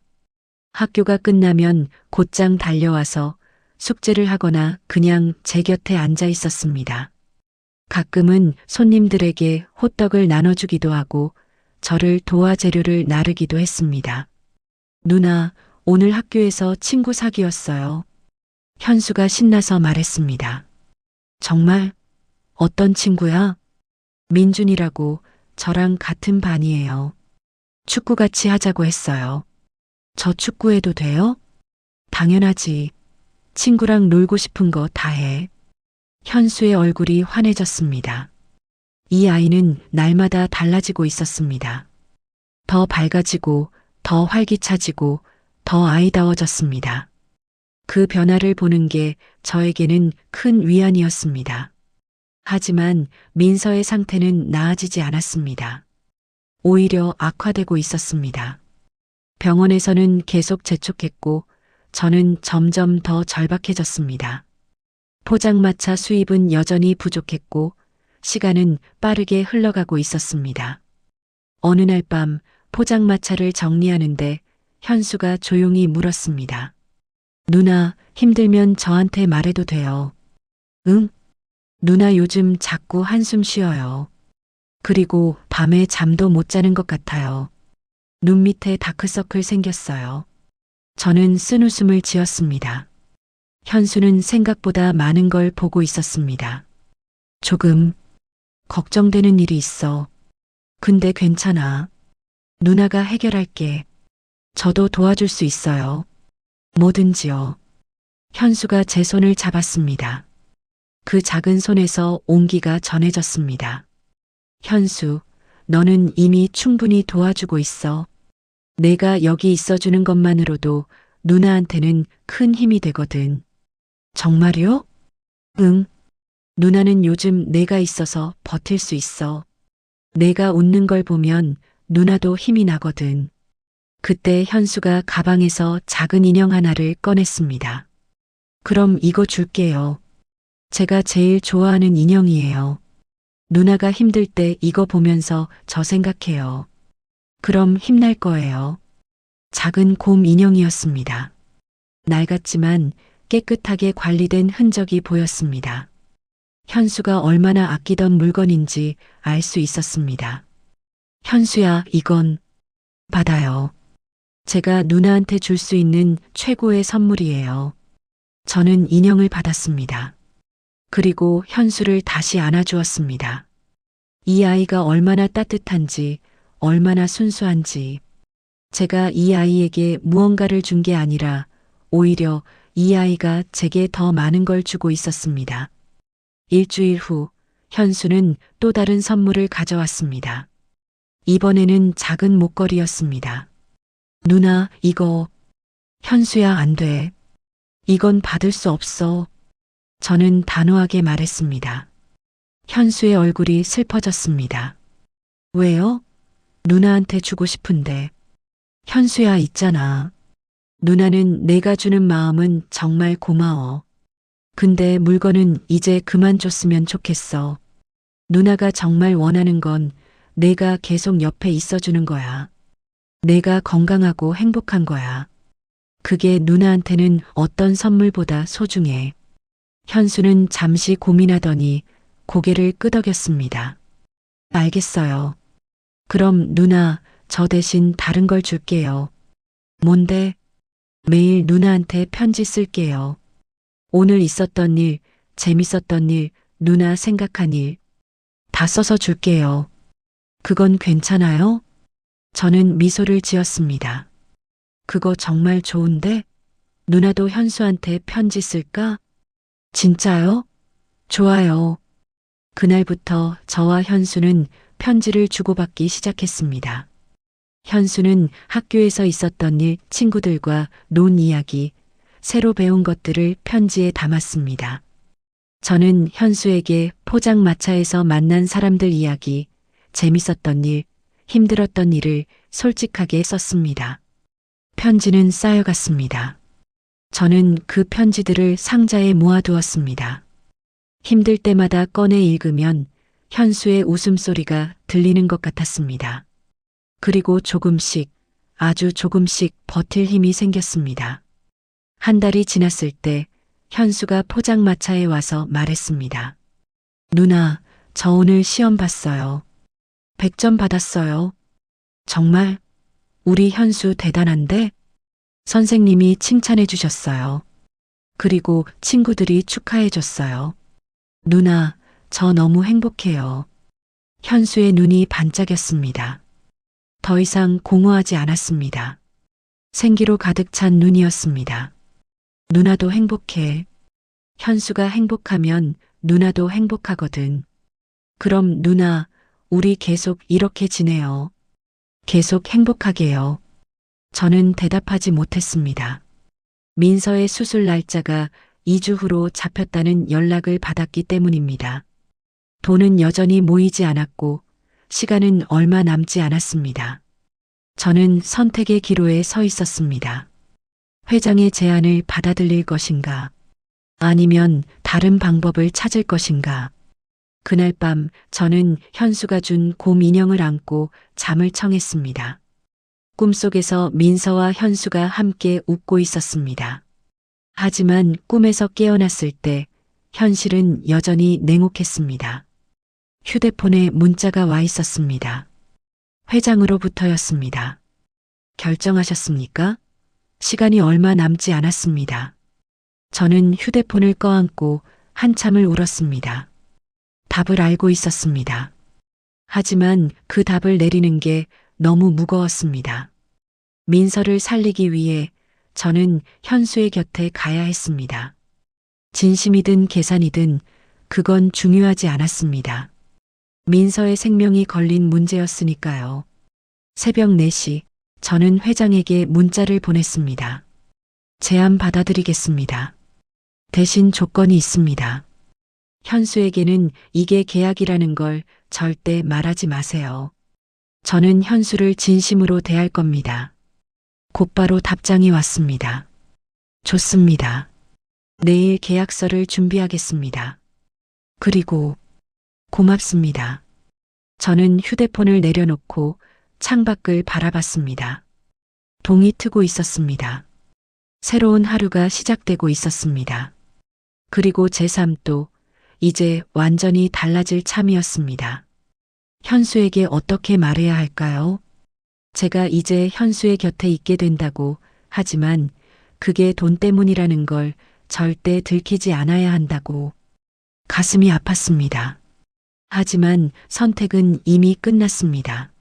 학교가 끝나면 곧장 달려와서 숙제를 하거나 그냥 제 곁에 앉아 있었습니다. 가끔은 손님들에게 호떡을 나눠주기도 하고 저를 도와 재료를 나르기도 했습니다. 누나, 오늘 학교에서 친구 사귀었어요. 현수가 신나서 말했습니다. 정말? 어떤 친구야? 민준이라고 저랑 같은 반이에요. 축구 같이 하자고 했어요. 저 축구해도 돼요? 당연하지. 친구랑 놀고 싶은 거 다 해. 현수의 얼굴이 환해졌습니다. 이 아이는 날마다 달라지고 있었습니다. 더 밝아지고, 더 활기차지고, 더 아이다워졌습니다. 그 변화를 보는 게 저에게는 큰 위안이었습니다. 하지만 민서의 상태는 나아지지 않았습니다. 오히려 악화되고 있었습니다. 병원에서는 계속 재촉했고, 저는 점점 더 절박해졌습니다. 포장마차 수입은 여전히 부족했고, 시간은 빠르게 흘러가고 있었습니다. 어느 날 밤 포장마차를 정리하는데 현수가 조용히 물었습니다. 누나, 힘들면 저한테 말해도 돼요. 응? 누나 요즘 자꾸 한숨 쉬어요. 그리고 밤에 잠도 못 자는 것 같아요. 눈 밑에 다크서클 생겼어요. 저는 쓴웃음을 지었습니다. 현수는 생각보다 많은 걸 보고 있었습니다. 조금 걱정되는 일이 있어. 근데 괜찮아. 누나가 해결할게. 저도 도와줄 수 있어요. 뭐든지요. 현수가 제 손을 잡았습니다. 그 작은 손에서 온기가 전해졌습니다. 현수, 너는 이미 충분히 도와주고 있어. 내가 여기 있어주는 것만으로도 누나한테는 큰 힘이 되거든. 정말요? 응. 누나는 요즘 내가 있어서 버틸 수 있어. 내가 웃는 걸 보면 누나도 힘이 나거든. 그때 현수가 가방에서 작은 인형 하나를 꺼냈습니다. 그럼 이거 줄게요. 제가 제일 좋아하는 인형이에요. 누나가 힘들 때 이거 보면서 저 생각해요. 그럼 힘날 거예요. 작은 곰 인형이었습니다. 낡았지만 깨끗하게 관리된 흔적이 보였습니다. 현수가 얼마나 아끼던 물건인지 알 수 있었습니다. 현수야, 이건 받아요. 제가 누나한테 줄 수 있는 최고의 선물이에요. 저는 인형을 받았습니다. 그리고 현수를 다시 안아주었습니다. 이 아이가 얼마나 따뜻한지, 얼마나 순수한지. 제가 이 아이에게 무언가를 준 게 아니라 오히려 이 아이가 제게 더 많은 걸 주고 있었습니다. 일주일 후 현수는 또 다른 선물을 가져왔습니다. 이번에는 작은 목걸이였습니다. 누나, 이거. 현수야, 안 돼. 이건 받을 수 없어. 저는 단호하게 말했습니다. 현수의 얼굴이 슬퍼졌습니다. 왜요? 누나한테 주고 싶은데. 현수야, 있잖아. 누나는 내가 주는 마음은 정말 고마워. 근데 물건은 이제 그만 줬으면 좋겠어. 누나가 정말 원하는 건 내가 계속 옆에 있어주는 거야. 내가 건강하고 행복한 거야. 그게 누나한테는 어떤 선물보다 소중해. 현수는 잠시 고민하더니 고개를 끄덕였습니다. 알겠어요. 그럼 누나, 저 대신 다른 걸 줄게요. 뭔데? 매일 누나한테 편지 쓸게요. 오늘 있었던 일, 재밌었던 일, 누나 생각한 일. 다 써서 줄게요. 그건 괜찮아요? 저는 미소를 지었습니다. 그거 정말 좋은데? 누나도 현수한테 편지 쓸까? 진짜요? 좋아요. 그날부터 저와 현수는 편지를 주고받기 시작했습니다. 현수는 학교에서 있었던 일, 친구들과 논 이야기, 새로 배운 것들을 편지에 담았습니다. 저는 현수에게 포장마차에서 만난 사람들 이야기, 재밌었던 일, 힘들었던 일을 솔직하게 썼습니다. 편지는 쌓여갔습니다. 저는 그 편지들을 상자에 모아두었습니다. 힘들 때마다 꺼내 읽으면 현수의 웃음소리가 들리는 것 같았습니다. 그리고 조금씩, 아주 조금씩 버틸 힘이 생겼습니다. 한 달이 지났을 때 현수가 포장마차에 와서 말했습니다. 누나, 저 오늘 시험 봤어요. 100점 받았어요. 정말? 우리 현수 대단한데? 선생님이 칭찬해 주셨어요. 그리고 친구들이 축하해 줬어요. 누나, 저 너무 행복해요. 현수의 눈이 반짝였습니다. 더 이상 공허하지 않았습니다. 생기로 가득 찬 눈이었습니다. 누나도 행복해. 현수가 행복하면 누나도 행복하거든. 그럼 누나, 우리 계속 이렇게 지내요. 계속 행복하게요. 저는 대답하지 못했습니다. 민서의 수술 날짜가 2주 후로 잡혔다는 연락을 받았기 때문입니다. 돈은 여전히 모이지 않았고 시간은 얼마 남지 않았습니다. 저는 선택의 기로에 서 있었습니다. 회장의 제안을 받아들일 것인가? 아니면 다른 방법을 찾을 것인가? 그날 밤 저는 현수가 준 곰 인형을 안고 잠을 청했습니다. 꿈속에서 민서와 현수가 함께 웃고 있었습니다. 하지만 꿈에서 깨어났을 때 현실은 여전히 냉혹했습니다. 휴대폰에 문자가 와 있었습니다. 회장으로부터였습니다. 결정하셨습니까? 시간이 얼마 남지 않았습니다. 저는 휴대폰을 꺼안고 한참을 울었습니다. 답을 알고 있었습니다. 하지만 그 답을 내리는 게 너무 무거웠습니다. 민서를 살리기 위해 저는 현수의 곁에 가야 했습니다. 진심이든 계산이든 그건 중요하지 않았습니다. 민서의 생명이 걸린 문제였으니까요. 새벽 4시 저는 회장에게 문자를 보냈습니다. 제안 받아들이겠습니다. 대신 조건이 있습니다. 현수에게는 이게 계약이라는 걸 절대 말하지 마세요. 저는 현수를 진심으로 대할 겁니다. 곧바로 답장이 왔습니다. 좋습니다. 내일 계약서를 준비하겠습니다. 그리고 고맙습니다. 저는 휴대폰을 내려놓고 창밖을 바라봤습니다. 동이 트고 있었습니다. 새로운 하루가 시작되고 있었습니다. 그리고 제 삶도 이제 완전히 달라질 참이었습니다. 현수에게 어떻게 말해야 할까요? 제가 이제 현수의 곁에 있게 된다고, 하지만 그게 돈 때문이라는 걸 절대 들키지 않아야 한다고. 가슴이 아팠습니다. 하지만 선택은 이미 끝났습니다.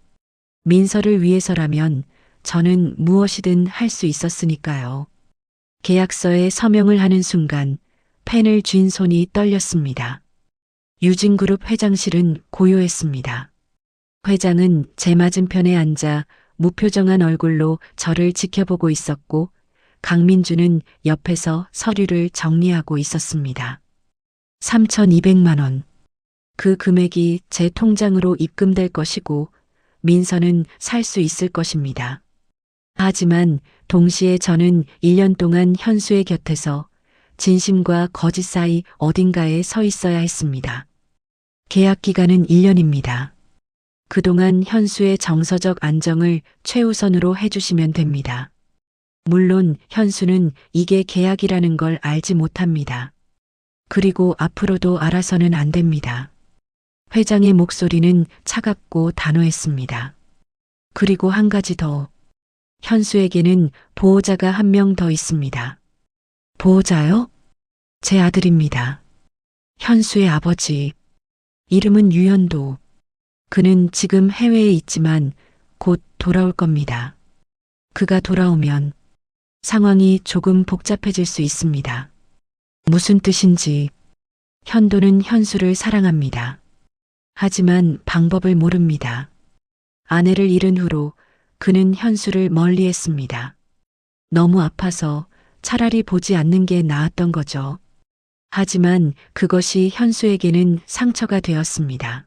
민서를 위해서라면 저는 무엇이든 할 수 있었으니까요. 계약서에 서명을 하는 순간 펜을 쥔 손이 떨렸습니다. 유진그룹 회장실은 고요했습니다. 회장은 제 맞은편에 앉아 무표정한 얼굴로 저를 지켜보고 있었고, 강민주는 옆에서 서류를 정리하고 있었습니다. 3,200만 원. 그 금액이 제 통장으로 입금될 것이고, 민서는 살 수 있을 것입니다. 하지만 동시에 저는 1년 동안 현수의 곁에서 진심과 거짓 사이 어딘가에 서 있어야 했습니다. 계약 기간은 1년입니다. 그동안 현수의 정서적 안정을 최우선으로 해주시면 됩니다. 물론 현수는 이게 계약이라는 걸 알지 못합니다. 그리고 앞으로도 알아서는 안 됩니다. 회장의 목소리는 차갑고 단호했습니다. 그리고 한 가지 더. 현수에게는 보호자가 한 명 더 있습니다. 보호자요? 제 아들입니다. 현수의 아버지. 이름은 유현도. 그는 지금 해외에 있지만 곧 돌아올 겁니다. 그가 돌아오면 상황이 조금 복잡해질 수 있습니다. 무슨 뜻인지. 현도는 현수를 사랑합니다. 하지만 방법을 모릅니다. 아내를 잃은 후로 그는 현수를 멀리했습니다. 너무 아파서 차라리 보지 않는 게 나았던 거죠. 하지만 그것이 현수에게는 상처가 되었습니다.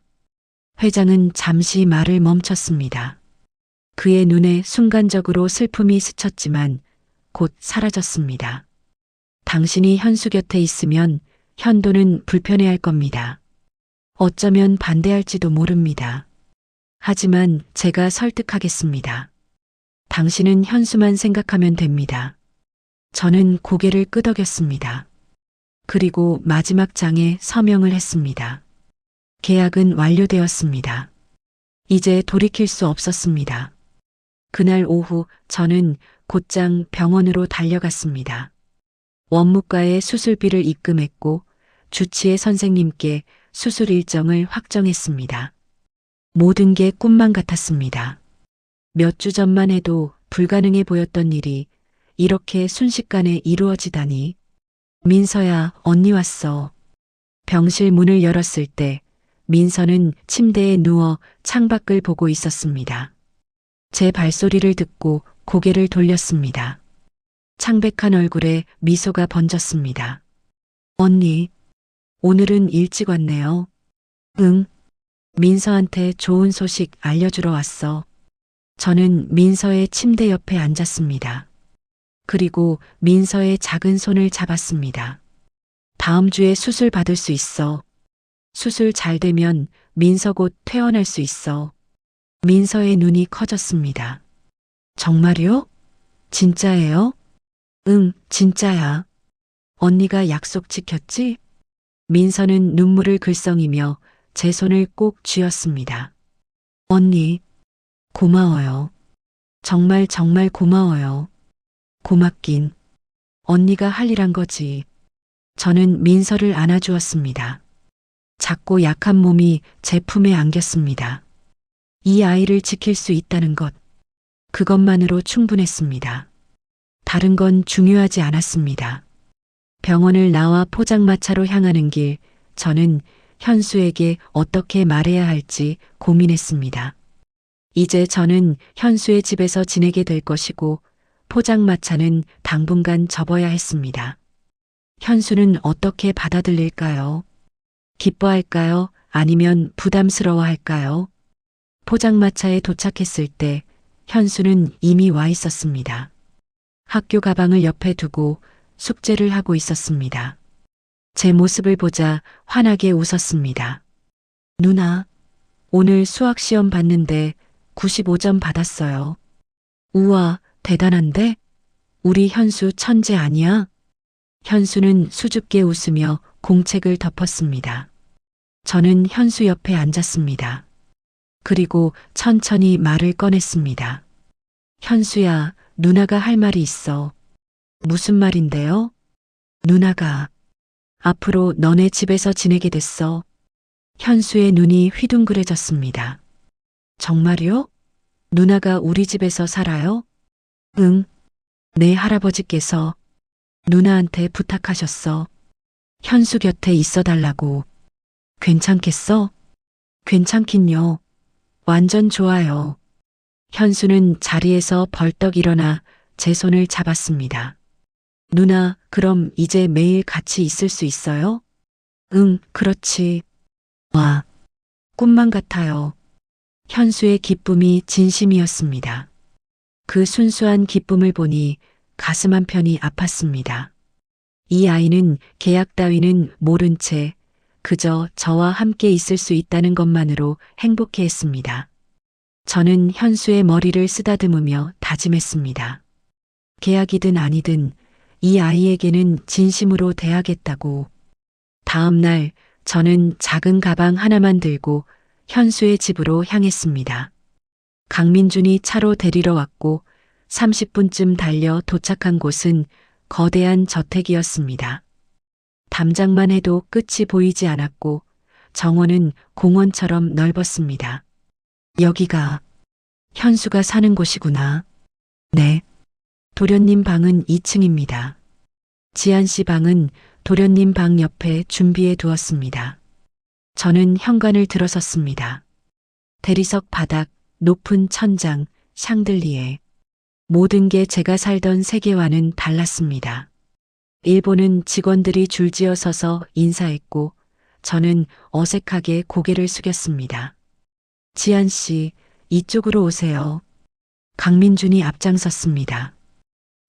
회장은 잠시 말을 멈췄습니다. 그의 눈에 순간적으로 슬픔이 스쳤지만 곧 사라졌습니다. 당신이 현수 곁에 있으면 현도는 불편해할 겁니다. 어쩌면 반대할지도 모릅니다. 하지만 제가 설득하겠습니다. 당신은 현수만 생각하면 됩니다. 저는 고개를 끄덕였습니다. 그리고 마지막 장에 서명을 했습니다. 계약은 완료되었습니다. 이제 돌이킬 수 없었습니다. 그날 오후 저는 곧장 병원으로 달려갔습니다. 원무과에 수술비를 입금했고 주치의 선생님께 수술 일정을 확정했습니다. 모든 게 꿈만 같았습니다. 몇 주 전만 해도 불가능해 보였던 일이 이렇게 순식간에 이루어지다니. 민서야, 언니 왔어. 병실 문을 열었을 때 민서는 침대에 누워 창밖을 보고 있었습니다. 제 발소리를 듣고 고개를 돌렸습니다. 창백한 얼굴에 미소가 번졌습니다. 언니, 오늘은 일찍 왔네요. 응. 민서한테 좋은 소식 알려주러 왔어. 저는 민서의 침대 옆에 앉았습니다. 그리고 민서의 작은 손을 잡았습니다. 다음 주에 수술 받을 수 있어. 수술 잘 되면 민서 곧 퇴원할 수 있어. 민서의 눈이 커졌습니다. 정말요? 진짜예요? 응, 진짜야. 언니가 약속 지켰지? 민서는 눈물을 글썽이며 제 손을 꼭 쥐었습니다. 언니, 고마워요. 정말 정말 고마워요. 고맙긴. 언니가 할 일 한 거지. 저는 민서를 안아주었습니다. 작고 약한 몸이 제 품에 안겼습니다. 이 아이를 지킬 수 있다는 것, 그것만으로 충분했습니다. 다른 건 중요하지 않았습니다. 병원을 나와 포장마차로 향하는 길, 저는 현수에게 어떻게 말해야 할지 고민했습니다. 이제 저는 현수의 집에서 지내게 될 것이고 포장마차는 당분간 접어야 했습니다. 현수는 어떻게 받아들일까요? 기뻐할까요? 아니면 부담스러워할까요? 포장마차에 도착했을 때 현수는 이미 와 있었습니다. 학교 가방을 옆에 두고 숙제를 하고 있었습니다. 제 모습을 보자 환하게 웃었습니다. 누나, 오늘 수학 시험 봤는데 95점 받았어요. 우와, 대단한데? 우리 현수 천재 아니야? 현수는 수줍게 웃으며 공책을 덮었습니다. 저는 현수 옆에 앉았습니다. 그리고 천천히 말을 꺼냈습니다. 현수야, 누나가 할 말이 있어. 무슨 말인데요? 누나가 앞으로 너네 집에서 지내게 됐어. 현수의 눈이 휘둥그레졌습니다. 정말요? 누나가 우리 집에서 살아요? 응. 내 할아버지께서 누나한테 부탁하셨어. 현수 곁에 있어 달라고. 괜찮겠어? 괜찮긴요. 완전 좋아요. 현수는 자리에서 벌떡 일어나 제 손을 잡았습니다. 누나, 그럼 이제 매일 같이 있을 수 있어요? 응, 그렇지. 와, 꿈만 같아요. 현수의 기쁨이 진심이었습니다. 그 순수한 기쁨을 보니 가슴 한편이 아팠습니다. 이 아이는 계약 따위는 모른 채 그저 저와 함께 있을 수 있다는 것만으로 행복해했습니다. 저는 현수의 머리를 쓰다듬으며 다짐했습니다. 계약이든 아니든 이 아이에게는 진심으로 대하겠다고. 다음 날 저는 작은 가방 하나만 들고 현수의 집으로 향했습니다. 강민준이 차로 데리러 왔고 30분쯤 달려 도착한 곳은 거대한 저택이었습니다. 담장만 해도 끝이 보이지 않았고 정원은 공원처럼 넓었습니다. 여기가 현수가 사는 곳이구나. 네. 도련님 방은 2층입니다. 지한 씨 방은 도련님 방 옆에 준비해 두었습니다. 저는 현관을 들어섰습니다. 대리석 바닥, 높은 천장, 샹들리에. 모든 게 제가 살던 세계와는 달랐습니다. 일본은 직원들이 줄지어 서서 인사했고 저는 어색하게 고개를 숙였습니다. 지한 씨, 이쪽으로 오세요. 강민준이 앞장섰습니다.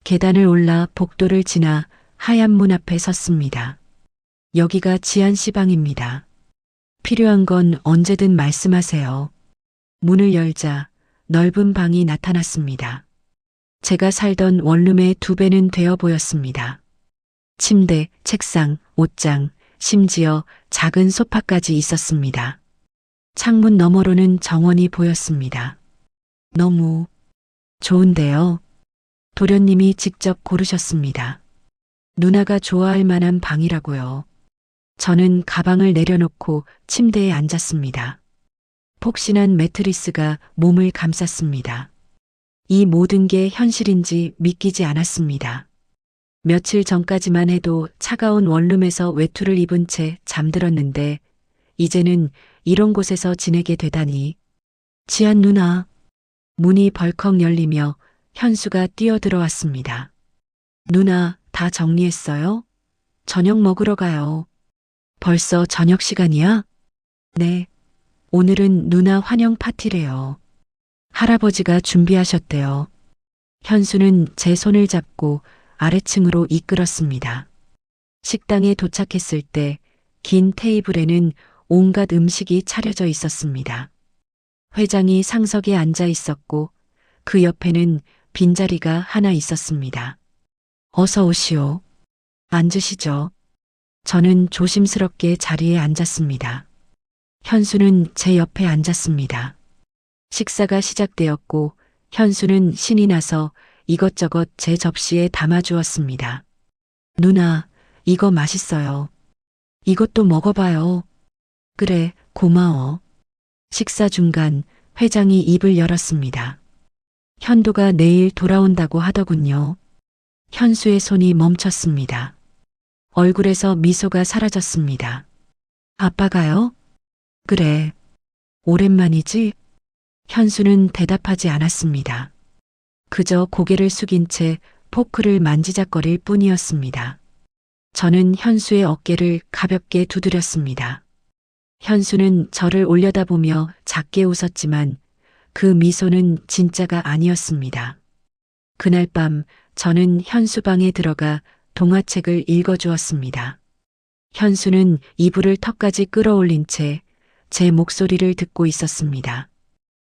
계단을 올라 복도를 지나 하얀 문 앞에 섰습니다. 여기가 지한 씨 방입니다. 필요한 건 언제든 말씀하세요. 문을 열자 넓은 방이 나타났습니다. 제가 살던 원룸의 2배는 되어 보였습니다. 침대, 책상, 옷장, 심지어 작은 소파까지 있었습니다. 창문 너머로는 정원이 보였습니다. 너무 좋은데요. 도련님이 직접 고르셨습니다. 누나가 좋아할 만한 방이라고요. 저는 가방을 내려놓고 침대에 앉았습니다. 폭신한 매트리스가 몸을 감쌌습니다. 이 모든 게 현실인지 믿기지 않았습니다. 며칠 전까지만 해도 차가운 원룸에서 외투를 입은 채 잠들었는데 이제는 이런 곳에서 지내게 되다니. 지한 누나. 문이 벌컥 열리며 현수가 뛰어들어왔습니다. 누나, 다 정리했어요? 저녁 먹으러 가요. 벌써 저녁 시간이야? 네. 오늘은 누나 환영 파티래요. 할아버지가 준비하셨대요. 현수는 제 손을 잡고 아래층으로 이끌었습니다. 식당에 도착했을 때 긴 테이블에는 온갖 음식이 차려져 있었습니다. 회장이 상석에 앉아 있었고 그 옆에는 빈자리가 하나 있었습니다. 어서 오시오. 앉으시죠. 저는 조심스럽게 자리에 앉았습니다. 현수는 제 옆에 앉았습니다. 식사가 시작되었고 현수는 신이 나서 이것저것 제 접시에 담아주었습니다. 누나, 이거 맛있어요. 이것도 먹어봐요. 그래, 고마워. 식사 중간 회장이 입을 열었습니다. 현도가 내일 돌아온다고 하더군요. 현수의 손이 멈췄습니다. 얼굴에서 미소가 사라졌습니다. 아빠가요? 그래. 오랜만이지? 현수는 대답하지 않았습니다. 그저 고개를 숙인 채 포크를 만지작거릴 뿐이었습니다. 저는 현수의 어깨를 가볍게 두드렸습니다. 현수는 저를 올려다보며 작게 웃었지만 그 미소는 진짜가 아니었습니다. 그날 밤 저는 현수 방에 들어가 동화책을 읽어주었습니다. 현수는 이불을 턱까지 끌어올린 채 제 목소리를 듣고 있었습니다.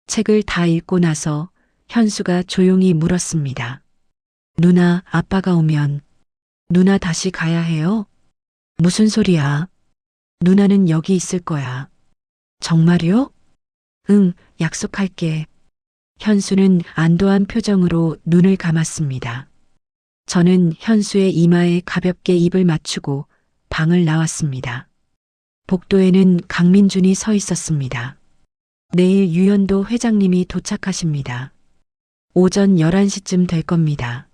책을 다 읽고 나서 현수가 조용히 물었습니다. 누나, 아빠가 오면 누나 다시 가야 해요? 무슨 소리야? 누나는 여기 있을 거야. 정말요? 응, 약속할게. 현수는 안도한 표정으로 눈을 감았습니다. 저는 현수의 이마에 가볍게 입을 맞추고 방을 나왔습니다. 복도에는 강민준이 서 있었습니다. 내일 유연도 회장님이 도착하십니다. 오전 11시쯤 될 겁니다.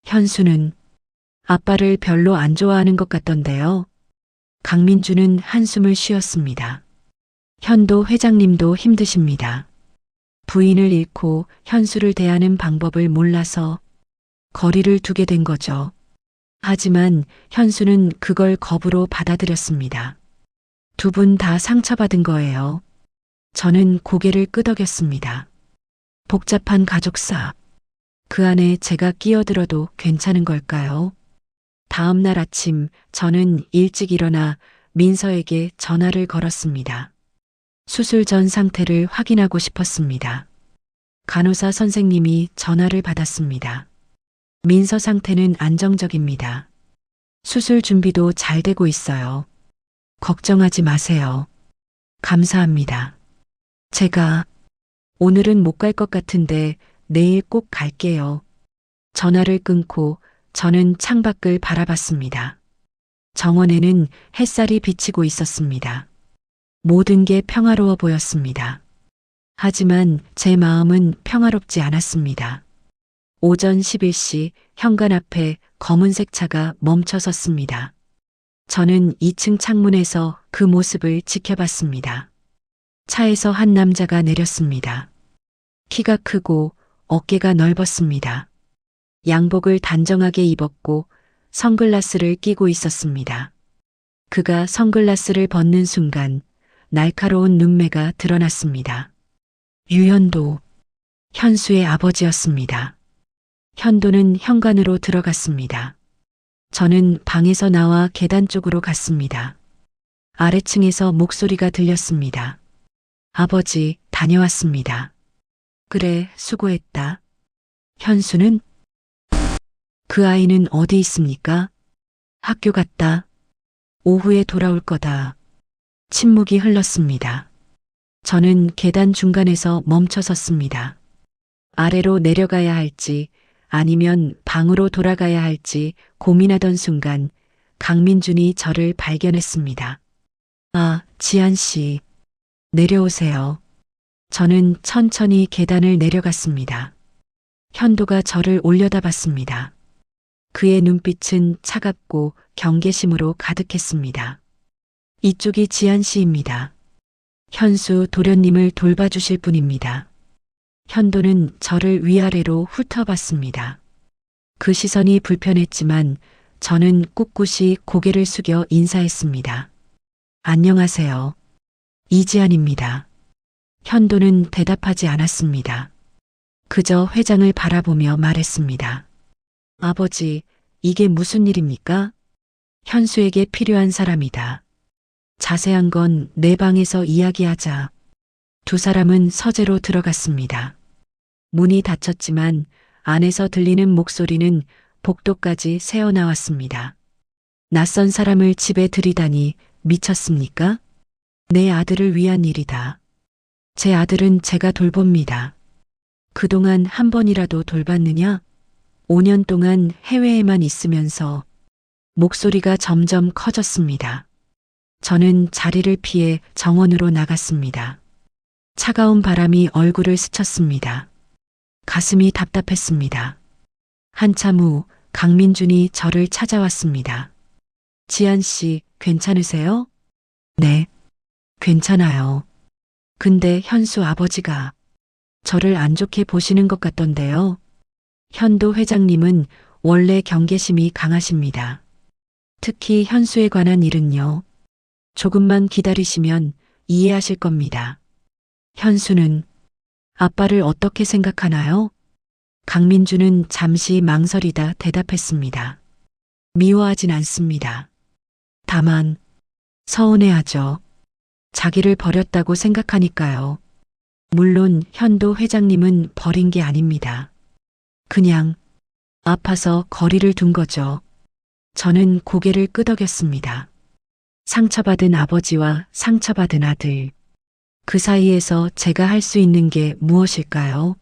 현수는 아빠를 별로 안 좋아하는 것 같던데요. 강민준은 한숨을 쉬었습니다. 현도 회장님도 힘드십니다. 부인을 잃고 현수를 대하는 방법을 몰라서 거리를 두게 된 거죠. 하지만 현수는 그걸 겁으로 받아들였습니다. 두 분 다 상처받은 거예요. 저는 고개를 끄덕였습니다. 복잡한 가족사. 그 안에 제가 끼어들어도 괜찮은 걸까요? 다음 날 아침 저는 일찍 일어나 민서에게 전화를 걸었습니다. 수술 전 상태를 확인하고 싶었습니다. 간호사 선생님이 전화를 받았습니다. 민서 상태는 안정적입니다. 수술 준비도 잘 되고 있어요. 걱정하지 마세요. 감사합니다. 제가 오늘은 못 갈 것 같은데 내일 꼭 갈게요. 전화를 끊고 저는 창밖을 바라봤습니다. 정원에는 햇살이 비치고 있었습니다. 모든 게 평화로워 보였습니다. 하지만 제 마음은 평화롭지 않았습니다. 오전 11시 현관 앞에 검은색 차가 멈춰 섰습니다. 저는 2층 창문에서 그 모습을 지켜봤습니다. 차에서 한 남자가 내렸습니다. 키가 크고 어깨가 넓었습니다. 양복을 단정하게 입었고 선글라스를 끼고 있었습니다. 그가 선글라스를 벗는 순간 날카로운 눈매가 드러났습니다. 유현도, 현수의 아버지였습니다. 현도는 현관으로 들어갔습니다. 저는 방에서 나와 계단 쪽으로 갔습니다. 아래층에서 목소리가 들렸습니다. 아버지, 다녀왔습니다. 그래, 수고했다. 현수는? 그 아이는 어디 있습니까? 학교 갔다. 오후에 돌아올 거다. 침묵이 흘렀습니다. 저는 계단 중간에서 멈춰 섰습니다. 아래로 내려가야 할지 아니면 방으로 돌아가야 할지 고민하던 순간 강민준이 저를 발견했습니다. 아, 지한 씨. 내려오세요. 저는 천천히 계단을 내려갔습니다. 현도가 저를 올려다봤습니다. 그의 눈빛은 차갑고 경계심으로 가득했습니다. 이쪽이 지한 씨입니다. 현수 도련님을 돌봐주실 분입니다. 현도는 저를 위아래로 훑어봤습니다. 그 시선이 불편했지만 저는 꿋꿋이 고개를 숙여 인사했습니다. 안녕하세요. 이지안입니다. 현도는 대답하지 않았습니다. 그저 회장을 바라보며 말했습니다. 아버지, 이게 무슨 일입니까? 현수에게 필요한 사람이다. 자세한 건 내 방에서 이야기하자. 두 사람은 서재로 들어갔습니다. 문이 닫혔지만 안에서 들리는 목소리는 복도까지 새어나왔습니다. 낯선 사람을 집에 들이다니 미쳤습니까? 내 아들을 위한 일이다. 제 아들은 제가 돌봅니다. 그동안 한 번이라도 돌봤느냐? 5년 동안 해외에만 있으면서 목소리가 점점 커졌습니다. 저는 자리를 피해 정원으로 나갔습니다. 차가운 바람이 얼굴을 스쳤습니다. 가슴이 답답했습니다. 한참 후 강민준이 저를 찾아왔습니다. 지한 씨, 괜찮으세요? 네, 괜찮아요. 근데 현수 아버지가 저를 안 좋게 보시는 것 같던데요. 현도 회장님은 원래 경계심이 강하십니다. 특히 현수에 관한 일은요. 조금만 기다리시면 이해하실 겁니다. 현수는 아빠를 어떻게 생각하나요? 강민주는 잠시 망설이다 대답했습니다. 미워하진 않습니다. 다만 서운해하죠. 자기를 버렸다고 생각하니까요. 물론 현도 회장님은 버린 게 아닙니다. 그냥 아파서 거리를 둔 거죠. 저는 고개를 끄덕였습니다. 상처받은 아버지와 상처받은 아들. 그 사이에서 제가 할 수 있는 게 무엇일까요?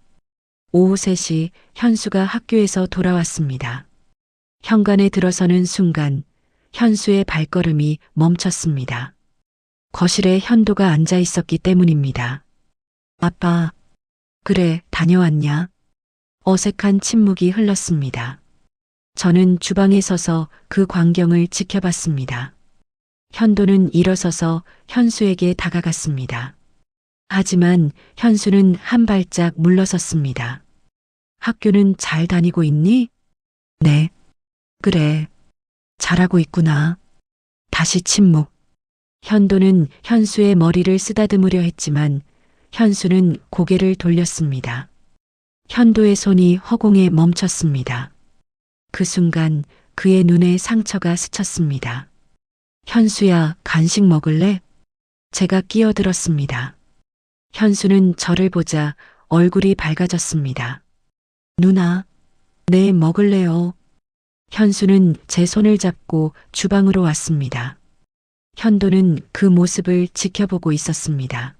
오후 3시 현수가 학교에서 돌아왔습니다. 현관에 들어서는 순간 현수의 발걸음이 멈췄습니다. 거실에 현도가 앉아 있었기 때문입니다. 아빠, 그래, 다녀왔냐? 어색한 침묵이 흘렀습니다. 저는 주방에 서서 그 광경을 지켜봤습니다. 현도는 일어서서 현수에게 다가갔습니다. 하지만 현수는 한 발짝 물러섰습니다. 학교는 잘 다니고 있니? 네. 그래. 잘하고 있구나. 다시 침묵. 현도는 현수의 머리를 쓰다듬으려 했지만 현수는 고개를 돌렸습니다. 현도의 손이 허공에 멈췄습니다. 그 순간 그의 눈에 상처가 스쳤습니다. 현수야, 간식 먹을래? 제가 끼어들었습니다. 현수는 저를 보자 얼굴이 밝아졌습니다. 누나, 네, 먹을래요. 현수는 제 손을 잡고 주방으로 왔습니다. 현도는 그 모습을 지켜보고 있었습니다.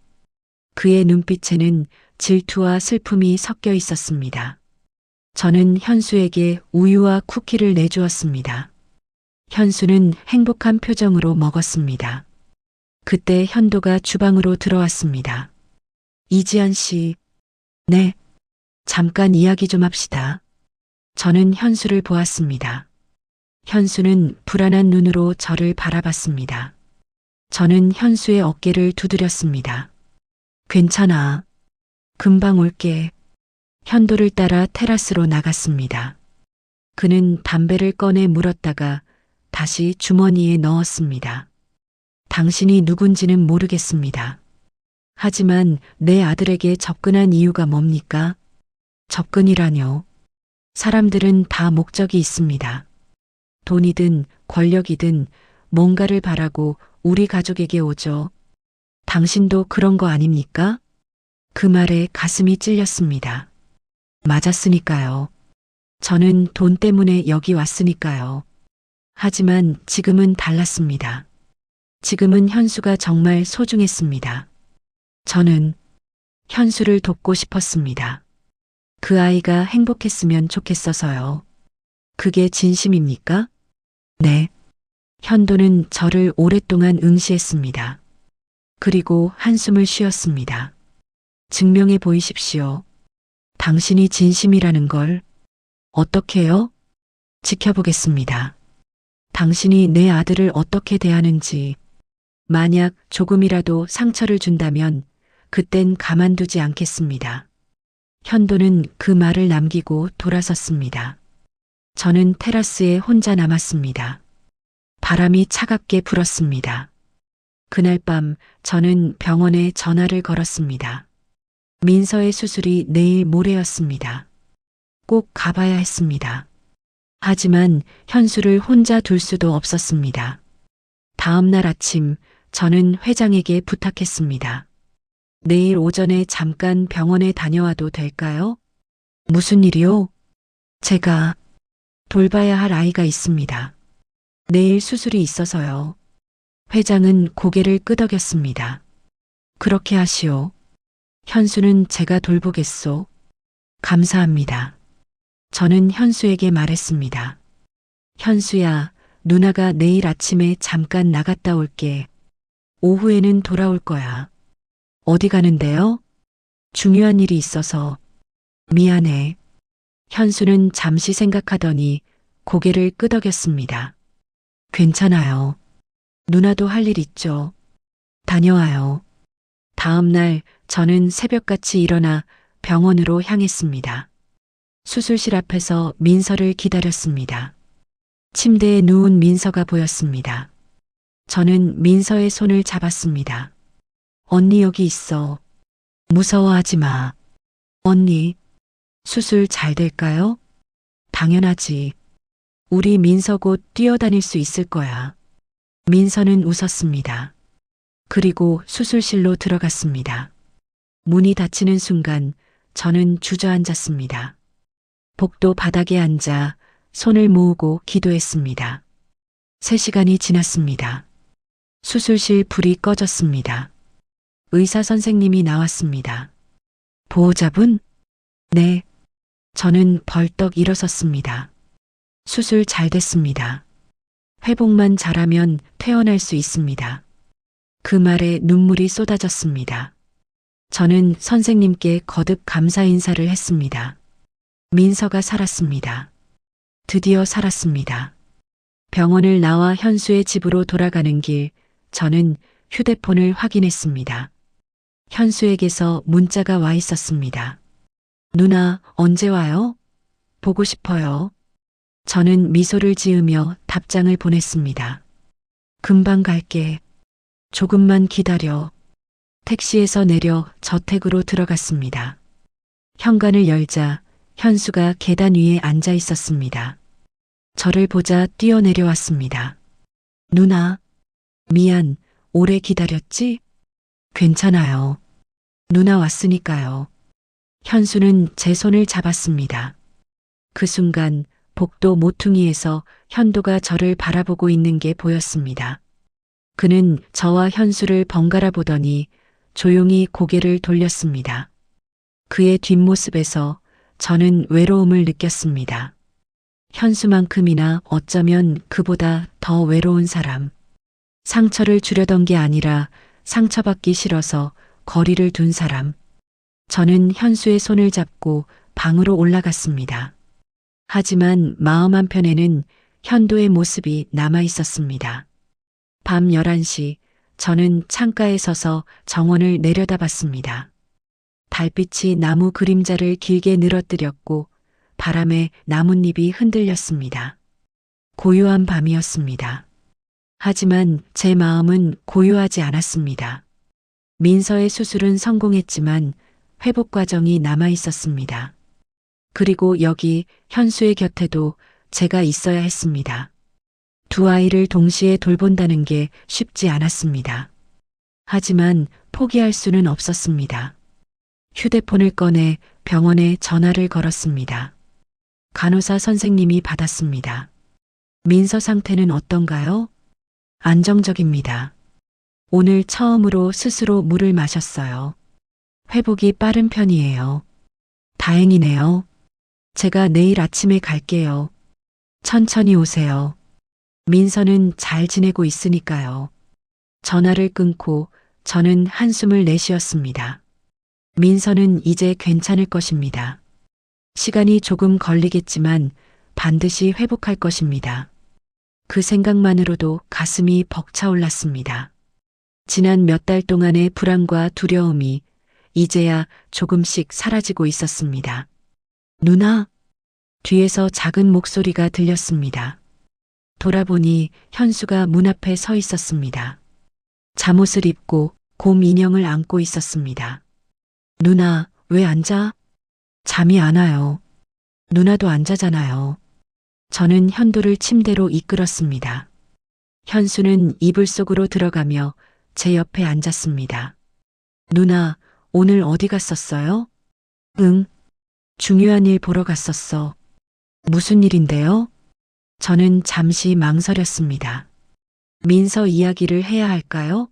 그의 눈빛에는 질투와 슬픔이 섞여 있었습니다. 저는 현수에게 우유와 쿠키를 내주었습니다. 현수는 행복한 표정으로 먹었습니다. 그때 현도가 주방으로 들어왔습니다. 이지연 씨. 네. 잠깐 이야기 좀 합시다. 저는 현수를 보았습니다. 현수는 불안한 눈으로 저를 바라봤습니다. 저는 현수의 어깨를 두드렸습니다. 괜찮아. 금방 올게. 현도를 따라 테라스로 나갔습니다. 그는 담배를 꺼내 물었다가 다시 주머니에 넣었습니다. 당신이 누군지는 모르겠습니다. 하지만 내 아들에게 접근한 이유가 뭡니까? 접근이라뇨. 사람들은 다 목적이 있습니다. 돈이든 권력이든 뭔가를 바라고 우리 가족에게 오죠. 당신도 그런 거 아닙니까? 그 말에 가슴이 찔렸습니다. 맞았으니까요. 저는 돈 때문에 여기 왔으니까요. 하지만 지금은 달랐습니다. 지금은 현수가 정말 소중했습니다. 저는 현수를 돕고 싶었습니다. 그 아이가 행복했으면 좋겠어서요. 그게 진심입니까? 네. 현도는 저를 오랫동안 응시했습니다. 그리고 한숨을 쉬었습니다. 증명해 보이십시오. 당신이 진심이라는 걸. 어떻게요? 지켜보겠습니다. 당신이 내 아들을 어떻게 대하는지. 만약 조금이라도 상처를 준다면 그땐 가만두지 않겠습니다. 현도는 그 말을 남기고 돌아섰습니다. 저는 테라스에 혼자 남았습니다. 바람이 차갑게 불었습니다. 그날 밤 저는 병원에 전화를 걸었습니다. 민서의 수술이 내일 모레였습니다. 꼭 가봐야 했습니다. 하지만 현수를 혼자 둘 수도 없었습니다. 다음 날 아침 저는 회장에게 부탁했습니다. 내일 오전에 잠깐 병원에 다녀와도 될까요? 무슨 일이요? 제가 돌봐야 할 아이가 있습니다. 내일 수술이 있어서요. 회장은 고개를 끄덕였습니다. 그렇게 하시오. 현수는 제가 돌보겠소. 감사합니다. 저는 현수에게 말했습니다. 현수야, 누나가 내일 아침에 잠깐 나갔다 올게. 오후에는 돌아올 거야. 어디 가는데요? 중요한 일이 있어서. 미안해. 현수는 잠시 생각하더니 고개를 끄덕였습니다. 괜찮아요. 누나도 할 일 있죠. 다녀와요. 다음 날 저는 새벽같이 일어나 병원으로 향했습니다. 수술실 앞에서 민서를 기다렸습니다. 침대에 누운 민서가 보였습니다. 저는 민서의 손을 잡았습니다. 언니 여기 있어. 무서워하지 마. 언니, 수술 잘 될까요? 당연하지. 우리 민서 곧 뛰어다닐 수 있을 거야. 민서는 웃었습니다. 그리고 수술실로 들어갔습니다. 문이 닫히는 순간 저는 주저앉았습니다. 복도 바닥에 앉아 손을 모으고 기도했습니다. 3시간이 지났습니다. 수술실 불이 꺼졌습니다. 의사 선생님이 나왔습니다. 보호자분? 네, 저는 벌떡 일어섰습니다. 수술 잘 됐습니다. 회복만 잘하면 퇴원할 수 있습니다. 그 말에 눈물이 쏟아졌습니다. 저는 선생님께 거듭 감사 인사를 했습니다. 민서가 살았습니다. 드디어 살았습니다. 병원을 나와 현수의 집으로 돌아가는 길, 저는 휴대폰을 확인했습니다. 현수에게서 문자가 와 있었습니다. 누나, 언제 와요? 보고 싶어요. 저는 미소를 지으며 답장을 보냈습니다. 금방 갈게. 조금만 기다려. 택시에서 내려 저택으로 들어갔습니다. 현관을 열자 현수가 계단 위에 앉아 있었습니다. 저를 보자 뛰어내려왔습니다. 누나, 미안, 오래 기다렸지? 괜찮아요. 누나 왔으니까요. 현수는 제 손을 잡았습니다. 그 순간 복도 모퉁이에서 현도가 저를 바라보고 있는 게 보였습니다. 그는 저와 현수를 번갈아 보더니 조용히 고개를 돌렸습니다. 그의 뒷모습에서 저는 외로움을 느꼈습니다. 현수만큼이나 어쩌면 그보다 더 외로운 사람. 상처를 주려던 게 아니라 상처받기 싫어서 거리를 둔 사람. 저는 현수의 손을 잡고 방으로 올라갔습니다. 하지만 마음 한편에는 현도의 모습이 남아 있었습니다. 밤 11시 저는 창가에 서서 정원을 내려다봤습니다. 달빛이 나무 그림자를 길게 늘어뜨렸고 바람에 나뭇잎이 흔들렸습니다. 고요한 밤이었습니다. 하지만 제 마음은 고요하지 않았습니다. 민서의 수술은 성공했지만 회복 과정이 남아 있었습니다. 그리고 여기 현수의 곁에도 제가 있어야 했습니다. 두 아이를 동시에 돌본다는 게 쉽지 않았습니다. 하지만 포기할 수는 없었습니다. 휴대폰을 꺼내 병원에 전화를 걸었습니다. 간호사 선생님이 받았습니다. 민서 상태는 어떤가요? 안정적입니다. 오늘 처음으로 스스로 물을 마셨어요. 회복이 빠른 편이에요. 다행이네요. 제가 내일 아침에 갈게요. 천천히 오세요. 민서는 잘 지내고 있으니까요. 전화를 끊고 저는 한숨을 내쉬었습니다. 민서는 이제 괜찮을 것입니다. 시간이 조금 걸리겠지만 반드시 회복할 것입니다. 그 생각만으로도 가슴이 벅차올랐습니다. 지난 몇 달 동안의 불안과 두려움이 이제야 조금씩 사라지고 있었습니다. 누나, 뒤에서 작은 목소리가 들렸습니다. 돌아보니 현수가 문 앞에 서 있었습니다. 잠옷을 입고 곰 인형을 안고 있었습니다. 누나, 왜 앉아? 잠이 안 와요. 누나도 안 자잖아요. 저는 현도를 침대로 이끌었습니다. 현수는 이불 속으로 들어가며 제 옆에 앉았습니다. 누나, 오늘 어디 갔었어요? 응, 중요한 일 보러 갔었어. 무슨 일인데요? 저는 잠시 망설였습니다. 민서 이야기를 해야 할까요?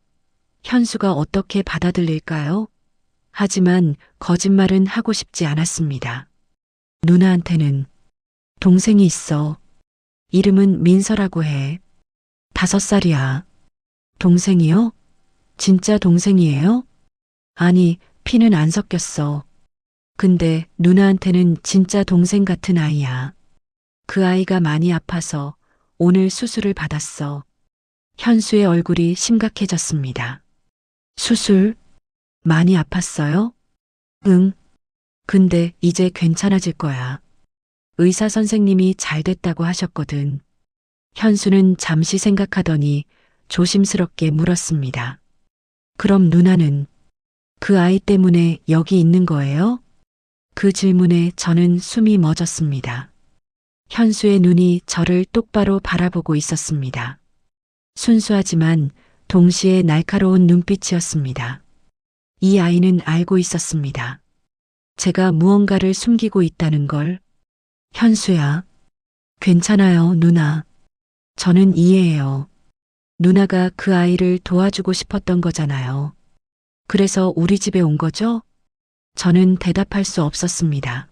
현수가 어떻게 받아들일까요? 하지만 거짓말은 하고 싶지 않았습니다. 누나한테는 동생이 있어. 이름은 민서라고 해. 5살이야. 동생이요? 진짜 동생이에요? 아니, 피는 안 섞였어. 근데 누나한테는 진짜 동생 같은 아이야. 그 아이가 많이 아파서 오늘 수술을 받았어. 현수의 얼굴이 심각해졌습니다. 수술? 많이 아팠어요? 응. 근데 이제 괜찮아질 거야. 의사 선생님이 잘 됐다고 하셨거든. 현수는 잠시 생각하더니 조심스럽게 물었습니다. 그럼 누나는 그 아이 때문에 여기 있는 거예요? 그 질문에 저는 숨이 멎었습니다. 현수의 눈이 저를 똑바로 바라보고 있었습니다. 순수하지만 동시에 날카로운 눈빛이었습니다. 이 아이는 알고 있었습니다. 제가 무언가를 숨기고 있다는 걸. 현수야, 괜찮아요, 누나. 저는 이해해요. 누나가 그 아이를 도와주고 싶었던 거잖아요. 그래서 우리 집에 온 거죠? 저는 대답할 수 없었습니다.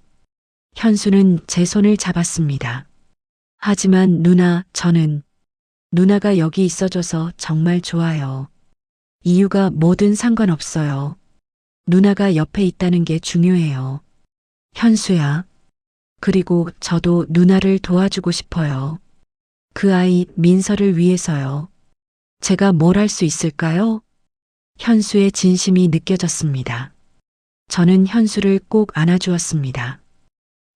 현수는 제 손을 잡았습니다. 하지만 저는 누나가 여기 있어줘서 정말 좋아요. 이유가 뭐든 상관없어요. 누나가 옆에 있다는 게 중요해요. 현수야. 그리고 저도 누나를 도와주고 싶어요. 그 아이 민서를 위해서요. 제가 뭘 할 수 있을까요? 현수의 진심이 느껴졌습니다. 저는 현수를 꼭 안아주었습니다.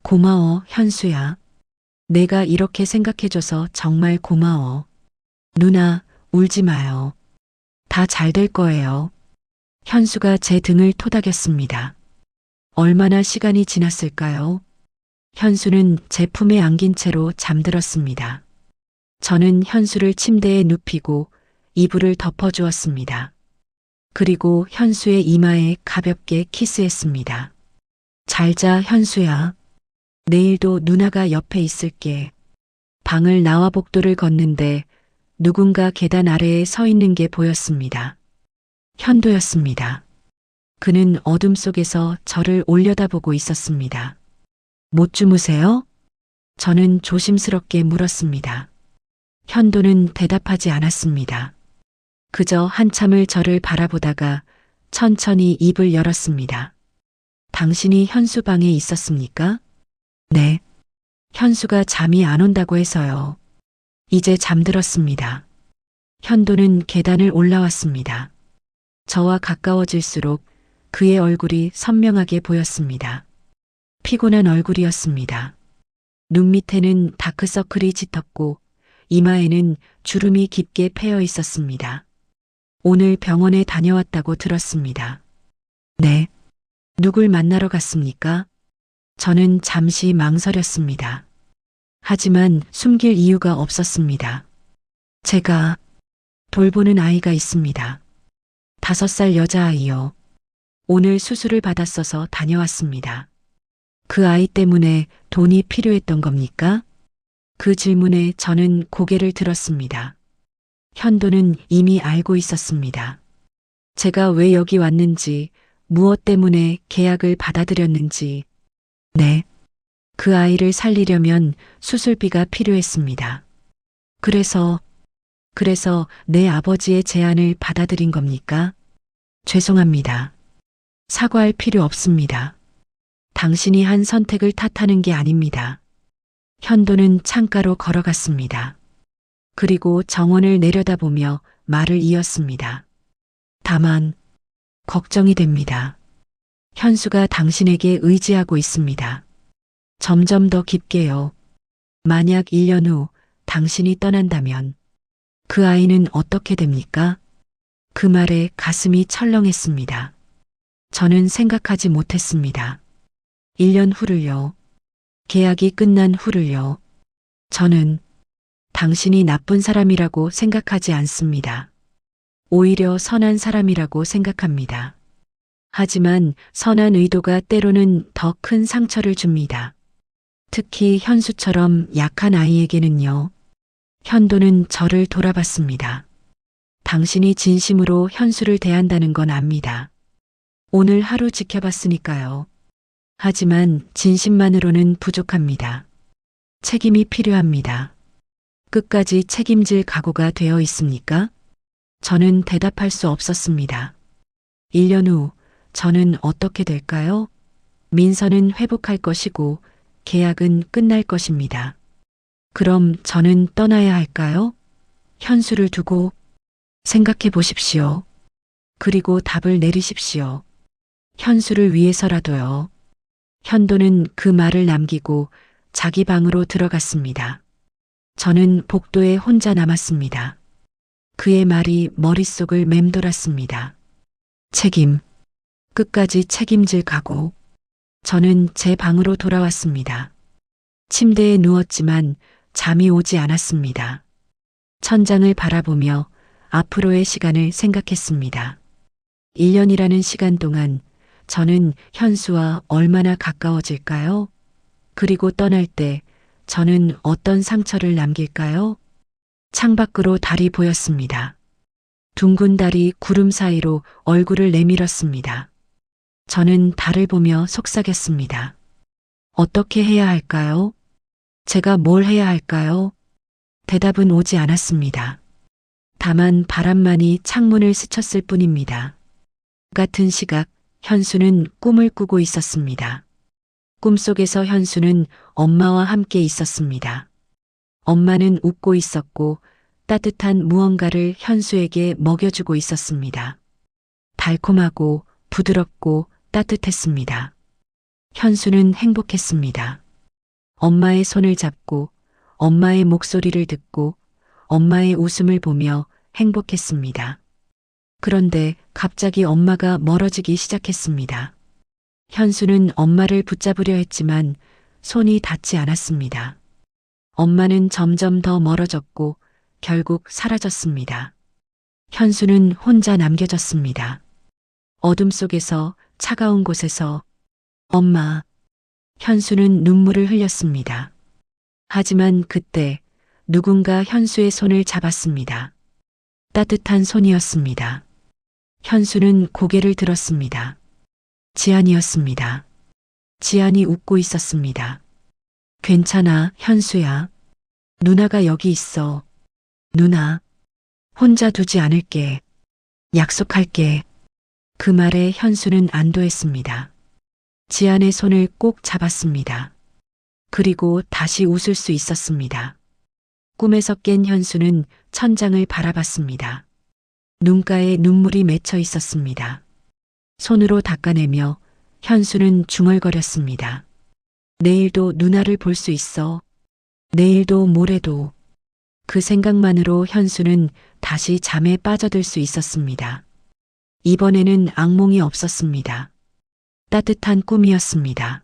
고마워, 현수야. 내가 이렇게 생각해줘서 정말 고마워. 누나, 울지 마요. 다 잘 될 거예요. 현수가 제 등을 토닥였습니다. 얼마나 시간이 지났을까요? 현수는 제 품에 안긴 채로 잠들었습니다. 저는 현수를 침대에 눕히고 이불을 덮어주었습니다. 그리고 현수의 이마에 가볍게 키스했습니다. 잘 자, 현수야. 내일도 누나가 옆에 있을게. 방을 나와 복도를 걷는데 누군가 계단 아래에 서 있는 게 보였습니다. 현도였습니다. 그는 어둠 속에서 저를 올려다보고 있었습니다. 못 주무세요? 저는 조심스럽게 물었습니다. 현도는 대답하지 않았습니다. 그저 한참을 저를 바라보다가 천천히 입을 열었습니다. 당신이 현수 방에 있었습니까? 네. 현수가 잠이 안 온다고 해서요. 이제 잠들었습니다. 현도는 계단을 올라왔습니다. 저와 가까워질수록 그의 얼굴이 선명하게 보였습니다. 피곤한 얼굴이었습니다. 눈 밑에는 다크서클이 짙었고 이마에는 주름이 깊게 패여 있었습니다. 오늘 병원에 다녀왔다고 들었습니다. 네. 누굴 만나러 갔습니까? 저는 잠시 망설였습니다. 하지만 숨길 이유가 없었습니다. 제가 돌보는 아이가 있습니다. 5살 여자아이요. 오늘 수술을 받았어서 다녀왔습니다. 그 아이 때문에 돈이 필요했던 겁니까? 그 질문에 저는 고개를 들었습니다. 현도는 이미 알고 있었습니다. 제가 왜 여기 왔는지, 무엇 때문에 계약을 받아들였는지. 네. 그 아이를 살리려면 수술비가 필요했습니다. 그래서 내 아버지의 제안을 받아들인 겁니까? 죄송합니다. 사과할 필요 없습니다. 당신이 한 선택을 탓하는 게 아닙니다. 현도는 창가로 걸어갔습니다. 그리고 정원을 내려다보며 말을 이었습니다. 다만 걱정이 됩니다. 현수가 당신에게 의지하고 있습니다. 점점 더 깊게요. 만약 1년 후 당신이 떠난다면 그 아이는 어떻게 됩니까? 그 말에 가슴이 철렁했습니다. 저는 생각하지 못했습니다. 1년 후를요. 계약이 끝난 후를요. 저는 당신이 나쁜 사람이라고 생각하지 않습니다. 오히려 선한 사람이라고 생각합니다. 하지만 선한 의도가 때로는 더 큰 상처를 줍니다. 특히 현수처럼 약한 아이에게는요. 현도는 저를 돌아봤습니다. 당신이 진심으로 현수를 대한다는 건 압니다. 오늘 하루 지켜봤으니까요. 하지만 진심만으로는 부족합니다. 책임이 필요합니다. 끝까지 책임질 각오가 되어 있습니까? 저는 대답할 수 없었습니다. 1년 후 저는 어떻게 될까요? 민서는 회복할 것이고 계약은 끝날 것입니다. 그럼 저는 떠나야 할까요? 현수를 두고 생각해 보십시오. 그리고 답을 내리십시오. 현수를 위해서라도요. 현도는 그 말을 남기고 자기 방으로 들어갔습니다. 저는 복도에 혼자 남았습니다. 그의 말이 머릿속을 맴돌았습니다. 책임. 끝까지 책임질 각오. 저는 제 방으로 돌아왔습니다. 침대에 누웠지만 잠이 오지 않았습니다. 천장을 바라보며 앞으로의 시간을 생각했습니다. 1년이라는 시간 동안 저는 현수와 얼마나 가까워질까요? 그리고 떠날 때 저는 어떤 상처를 남길까요? 창밖으로 달이 보였습니다. 둥근 달이 구름 사이로 얼굴을 내밀었습니다. 저는 달을 보며 속삭였습니다. 어떻게 해야 할까요? 제가 뭘 해야 할까요? 대답은 오지 않았습니다. 다만 바람만이 창문을 스쳤을 뿐입니다. 같은 시각 현수는 꿈을 꾸고 있었습니다. 꿈속에서 현수는 엄마와 함께 있었습니다. 엄마는 웃고 있었고 따뜻한 무언가를 현수에게 먹여주고 있었습니다. 달콤하고 부드럽고 따뜻했습니다. 현수는 행복했습니다. 엄마의 손을 잡고 엄마의 목소리를 듣고 엄마의 웃음을 보며 행복했습니다. 그런데 갑자기 엄마가 멀어지기 시작했습니다. 현수는 엄마를 붙잡으려 했지만 손이 닿지 않았습니다. 엄마는 점점 더 멀어졌고 결국 사라졌습니다. 현수는 혼자 남겨졌습니다. 어둠 속에서 차가운 곳에서 엄마. 현수는 눈물을 흘렸습니다. 하지만 그때 누군가 현수의 손을 잡았습니다. 따뜻한 손이었습니다. 현수는 고개를 들었습니다. 지안이었습니다. 지안이 웃고 있었습니다. 괜찮아, 현수야. 누나가 여기 있어. 누나, 혼자 두지 않을게. 약속할게. 그 말에 현수는 안도했습니다. 지안의 손을 꼭 잡았습니다. 그리고 다시 웃을 수 있었습니다. 꿈에서 깬 현수는 천장을 바라봤습니다. 눈가에 눈물이 맺혀 있었습니다. 손으로 닦아내며 현수는 중얼거렸습니다. 내일도 누나를 볼 수 있어. 내일도 모레도. 그 생각만으로 현수는 다시 잠에 빠져들 수 있었습니다. 이번에는 악몽이 없었습니다. 따뜻한 꿈이었습니다.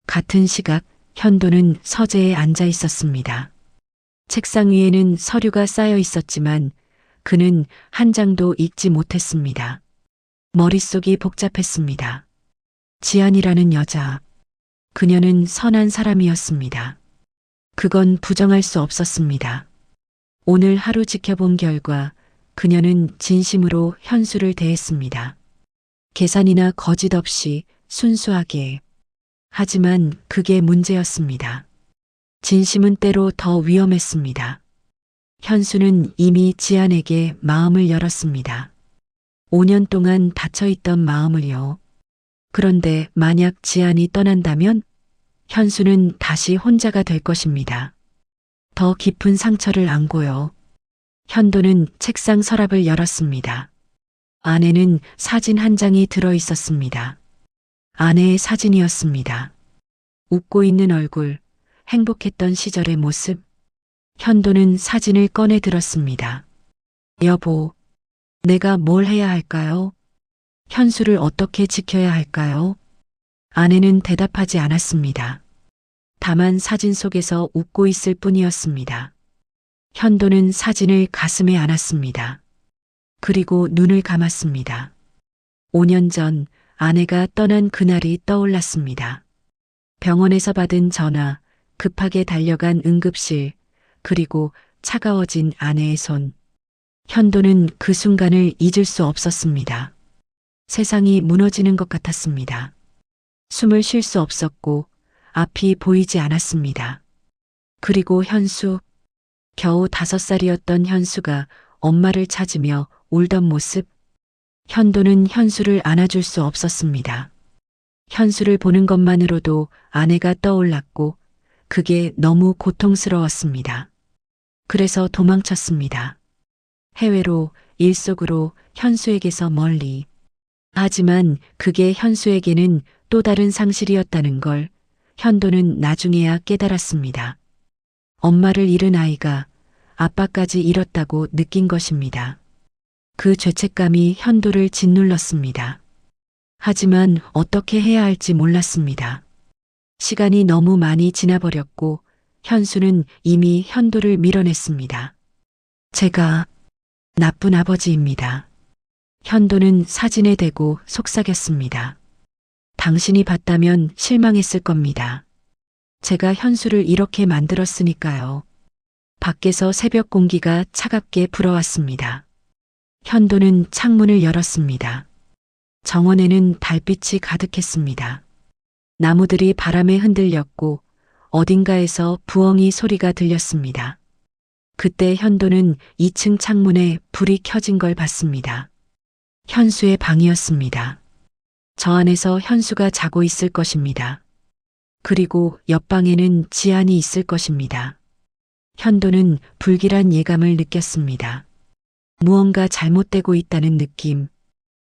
같은 시각 현도는 서재에 앉아 있었습니다. 책상 위에는 서류가 쌓여 있었지만 그는 한 장도 읽지 못했습니다. 머릿속이 복잡했습니다. 지안이라는 여자. 그녀는 선한 사람이었습니다. 그건 부정할 수 없었습니다. 오늘 하루 지켜본 결과 그녀는 진심으로 현수를 대했습니다. 계산이나 거짓 없이 순수하게. 하지만 그게 문제였습니다. 진심은 때로 더 위험했습니다. 현수는 이미 지안에게 마음을 열었습니다. 5년 동안 닫혀있던 마음을요. 그런데 만약 지안이 떠난다면 현수는 다시 혼자가 될 것입니다. 더 깊은 상처를 안고요. 현도는 책상 서랍을 열었습니다. 안에는 사진 한 장이 들어 있었습니다. 아내의 사진이었습니다. 웃고 있는 얼굴, 행복했던 시절의 모습. 현도는 사진을 꺼내 들었습니다. 여보, 내가 뭘 해야 할까요? 현수를 어떻게 지켜야 할까요? 아내는 대답하지 않았습니다. 다만 사진 속에서 웃고 있을 뿐이었습니다. 현도는 사진을 가슴에 안았습니다. 그리고 눈을 감았습니다. 5년 전 아내가 떠난 그날이 떠올랐습니다. 병원에서 받은 전화, 급하게 달려간 응급실, 그리고 차가워진 아내의 손. 현도는 그 순간을 잊을 수 없었습니다. 세상이 무너지는 것 같았습니다. 숨을 쉴 수 없었고 앞이 보이지 않았습니다. 그리고 현수, 겨우 5살이었던 현수가 엄마를 찾으며 울던 모습. 현도는 현수를 안아줄 수 없었습니다. 현수를 보는 것만으로도 아내가 떠올랐고 그게 너무 고통스러웠습니다. 그래서 도망쳤습니다. 해외로, 일 속으로, 현수에게서 멀리. 하지만 그게 현수에게는 또 다른 상실이었다는 걸 현도는 나중에야 깨달았습니다. 엄마를 잃은 아이가 아빠까지 잃었다고 느낀 것입니다. 그 죄책감이 현도를 짓눌렀습니다. 하지만 어떻게 해야 할지 몰랐습니다. 시간이 너무 많이 지나버렸고 현수는 이미 현도를 밀어냈습니다. 제가 나쁜 아버지입니다. 현도는 사진에 대고 속삭였습니다. 당신이 봤다면 실망했을 겁니다. 제가 현수를 이렇게 만들었으니까요. 밖에서 새벽 공기가 차갑게 불어왔습니다. 현도는 창문을 열었습니다. 정원에는 달빛이 가득했습니다. 나무들이 바람에 흔들렸고 어딘가에서 부엉이 소리가 들렸습니다. 그때 현도는 2층 창문에 불이 켜진 걸 봤습니다. 현수의 방이었습니다. 저 안에서 현수가 자고 있을 것입니다. 그리고 옆방에는 지안이 있을 것입니다. 현도는 불길한 예감을 느꼈습니다. 무언가 잘못되고 있다는 느낌.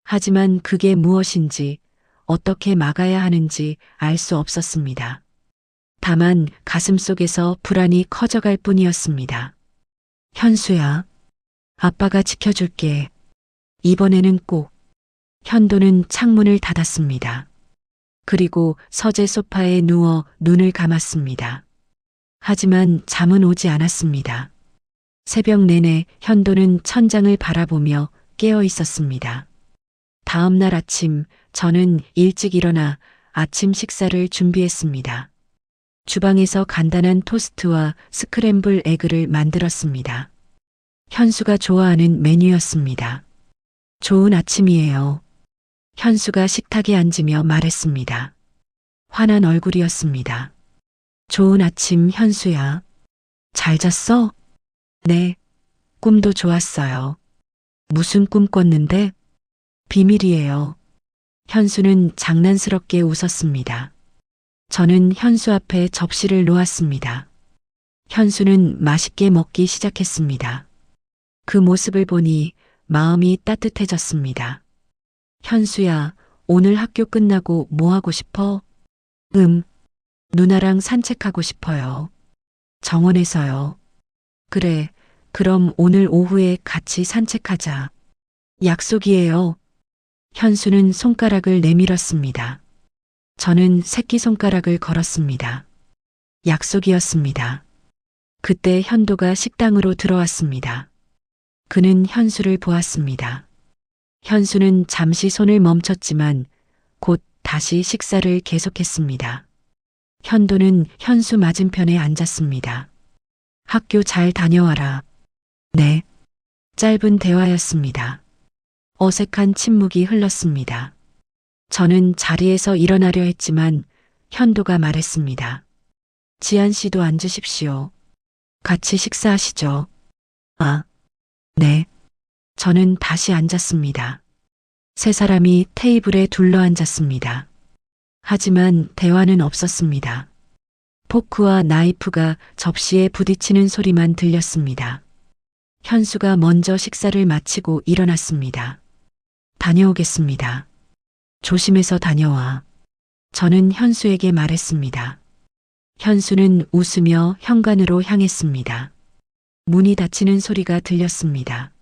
하지만 그게 무엇인지, 어떻게 막아야 하는지 알 수 없었습니다. 다만 가슴 속에서 불안이 커져갈 뿐이었습니다. 현수야, 아빠가 지켜줄게. 이번에는 꼭. 현도는 창문을 닫았습니다. 그리고 서재 소파에 누워 눈을 감았습니다. 하지만 잠은 오지 않았습니다. 새벽 내내 현도는 천장을 바라보며 깨어 있었습니다. 다음 날 아침 저는 일찍 일어나 아침 식사를 준비했습니다. 주방에서 간단한 토스트와 스크램블 에그를 만들었습니다. 현수가 좋아하는 메뉴였습니다. 좋은 아침이에요. 현수가 식탁에 앉으며 말했습니다. 환한 얼굴이었습니다. 좋은 아침, 현수야. 잘 잤어? 네. 꿈도 좋았어요. 무슨 꿈 꿨는데? 비밀이에요. 현수는 장난스럽게 웃었습니다. 저는 현수 앞에 접시를 놓았습니다. 현수는 맛있게 먹기 시작했습니다. 그 모습을 보니 마음이 따뜻해졌습니다. 현수야, 오늘 학교 끝나고 뭐 하고 싶어? 누나랑 산책하고 싶어요. 정원에서요. 그래, 그럼 오늘 오후에 같이 산책하자. 약속이에요. 현수는 손가락을 내밀었습니다. 저는 새끼손가락을 걸었습니다. 약속이었습니다. 그때 현도가 식당으로 들어왔습니다. 그는 현수를 보았습니다. 현수는 잠시 손을 멈췄지만 곧 다시 식사를 계속했습니다. 현도는 현수 맞은편에 앉았습니다. 학교 잘 다녀와라. 네. 짧은 대화였습니다. 어색한 침묵이 흘렀습니다. 저는 자리에서 일어나려 했지만 현도가 말했습니다. 지안 씨도 앉으십시오. 같이 식사하시죠. 아, 네. 저는 다시 앉았습니다. 세 사람이 테이블에 둘러앉았습니다. 하지만 대화는 없었습니다. 포크와 나이프가 접시에 부딪히는 소리만 들렸습니다. 현수가 먼저 식사를 마치고 일어났습니다. 다녀오겠습니다. 조심해서 다녀와. 저는 현수에게 말했습니다. 현수는 웃으며 현관으로 향했습니다. 문이 닫히는 소리가 들렸습니다.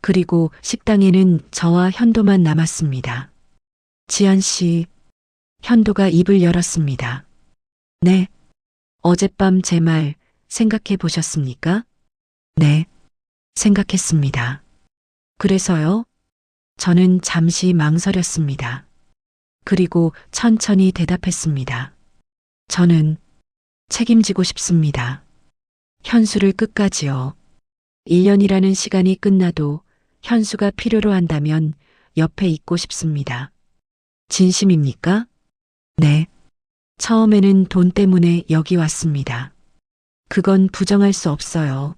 그리고 식당에는 저와 현도만 남았습니다. 지안 씨, 현도가 입을 열었습니다. 네. 어젯밤 제 말 생각해 보셨습니까? 네. 생각했습니다. 그래서요? 저는 잠시 망설였습니다. 그리고 천천히 대답했습니다. 저는 책임지고 싶습니다. 현수를 끝까지요. 1년이라는 시간이 끝나도 현수가 필요로 한다면 옆에 있고 싶습니다. 진심입니까? 네. 처음에는 돈 때문에 여기 왔습니다. 그건 부정할 수 없어요.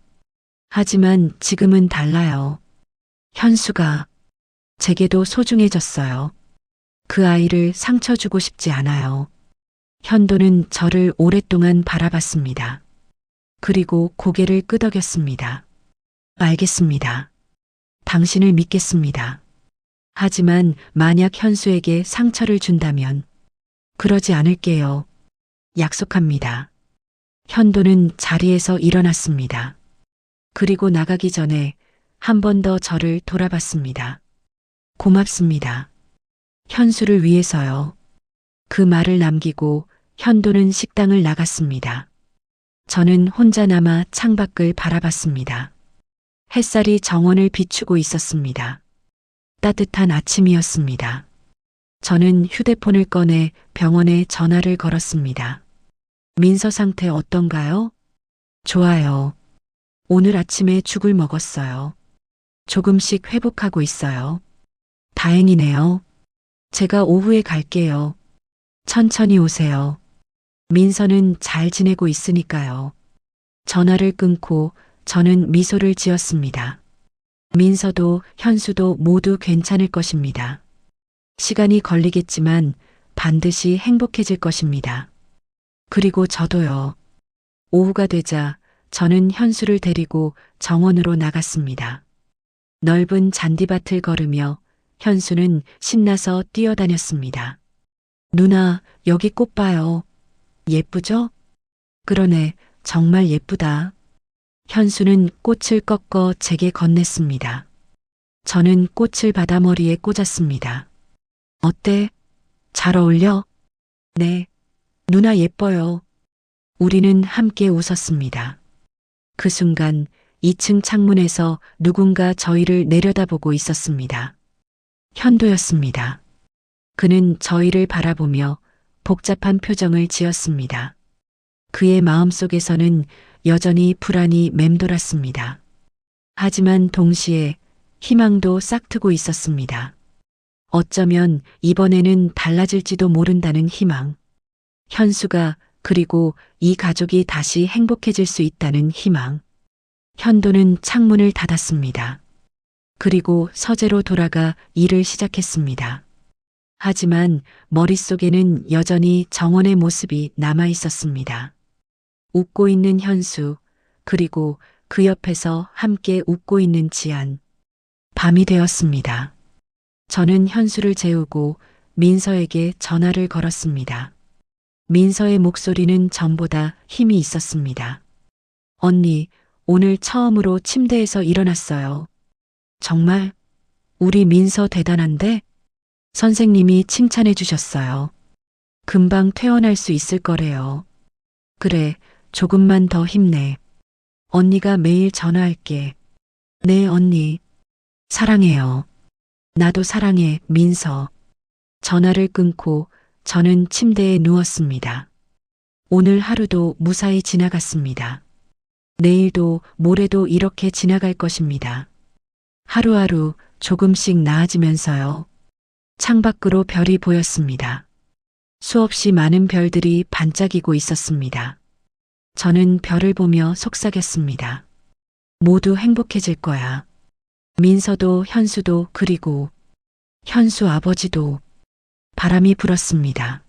하지만 지금은 달라요. 현수가 제게도 소중해졌어요. 그 아이를 상처 주고 싶지 않아요. 현도는 저를 오랫동안 바라봤습니다. 그리고 고개를 끄덕였습니다. 알겠습니다. 당신을 믿겠습니다. 하지만 만약 현수에게 상처를 준다면 그러지 않을게요. 약속합니다. 현도는 자리에서 일어났습니다. 그리고 나가기 전에 한 번 더 저를 돌아봤습니다. 고맙습니다. 현수를 위해서요. 그 말을 남기고 현도는 식당을 나갔습니다. 저는 혼자 남아 창밖을 바라봤습니다. 햇살이 정원을 비추고 있었습니다. 따뜻한 아침이었습니다. 저는 휴대폰을 꺼내 병원에 전화를 걸었습니다. 민서 상태 어떤가요? 좋아요. 오늘 아침에 죽을 먹었어요. 조금씩 회복하고 있어요. 다행이네요. 제가 오후에 갈게요. 천천히 오세요. 민서는 잘 지내고 있으니까요. 전화를 끊고 저는 미소를 지었습니다. 민서도 현수도 모두 괜찮을 것입니다. 시간이 걸리겠지만 반드시 행복해질 것입니다. 그리고 저도요. 오후가 되자 저는 현수를 데리고 정원으로 나갔습니다. 넓은 잔디밭을 걸으며 현수는 신나서 뛰어다녔습니다. 누나, 여기 꽃 봐요. 예쁘죠? 그러네, 정말 예쁘다. 현수는 꽃을 꺾어 제게 건넸습니다. 저는 꽃을 받아 머리에 꽂았습니다. 어때? 잘 어울려? 네. 누나 예뻐요. 우리는 함께 웃었습니다. 그 순간 2층 창문에서 누군가 저희를 내려다보고 있었습니다. 현도였습니다. 그는 저희를 바라보며 복잡한 표정을 지었습니다. 그의 마음속에서는 여전히 불안이 맴돌았습니다. 하지만 동시에 희망도 싹트고 있었습니다. 어쩌면 이번에는 달라질지도 모른다는 희망. 현수가 그리고 이 가족이 다시 행복해질 수 있다는 희망. 현도는 창문을 닫았습니다. 그리고 서재로 돌아가 일을 시작했습니다. 하지만 머릿속에는 여전히 정원의 모습이 남아 있었습니다. 웃고 있는 현수, 그리고 그 옆에서 함께 웃고 있는 지안. 밤이 되었습니다. 저는 현수를 재우고 민서에게 전화를 걸었습니다. 민서의 목소리는 전보다 힘이 있었습니다. 언니, 오늘 처음으로 침대에서 일어났어요. 정말? 우리 민서 대단한데? 선생님이 칭찬해 주셨어요. 금방 퇴원할 수 있을 거래요. 그래, 조금만 더 힘내. 언니가 매일 전화할게. 네, 언니. 사랑해요. 나도 사랑해, 민서. 전화를 끊고 저는 침대에 누웠습니다. 오늘 하루도 무사히 지나갔습니다. 내일도 모레도 이렇게 지나갈 것입니다. 하루하루 조금씩 나아지면서요. 창밖으로 별이 보였습니다. 수없이 많은 별들이 반짝이고 있었습니다. 저는 별을 보며 속삭였습니다. 모두 행복해질 거야. 민서도 현수도 그리고 현수 아버지도. 바람이 불었습니다.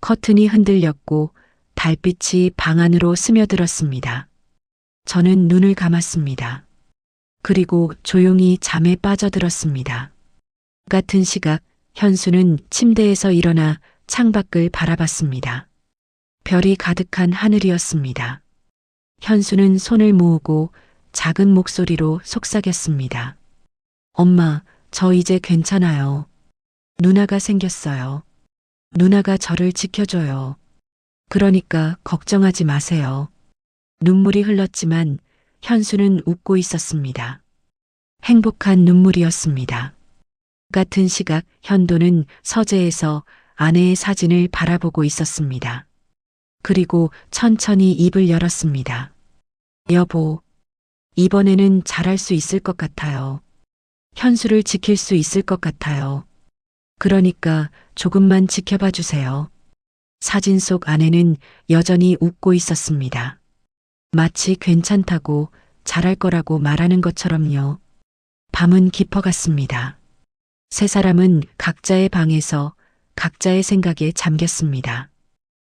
커튼이 흔들렸고 달빛이 방 안으로 스며들었습니다. 저는 눈을 감았습니다. 그리고 조용히 잠에 빠져들었습니다. 같은 시각 현수는 침대에서 일어나 창밖을 바라봤습니다. 별이 가득한 하늘이었습니다. 현수는 손을 모으고 작은 목소리로 속삭였습니다. 엄마, 저 이제 괜찮아요. 누나가 생겼어요. 누나가 저를 지켜줘요. 그러니까 걱정하지 마세요. 눈물이 흘렀지만 현수는 웃고 있었습니다. 행복한 눈물이었습니다. 같은 시각 현도는 서재에서 아내의 사진을 바라보고 있었습니다. 그리고 천천히 입을 열었습니다. 여보, 이번에는 잘할 수 있을 것 같아요. 현수를 지킬 수 있을 것 같아요. 그러니까 조금만 지켜봐 주세요. 사진 속 아내는 여전히 웃고 있었습니다. 마치 괜찮다고 잘할 거라고 말하는 것처럼요. 밤은 깊어갔습니다. 세 사람은 각자의 방에서 각자의 생각에 잠겼습니다.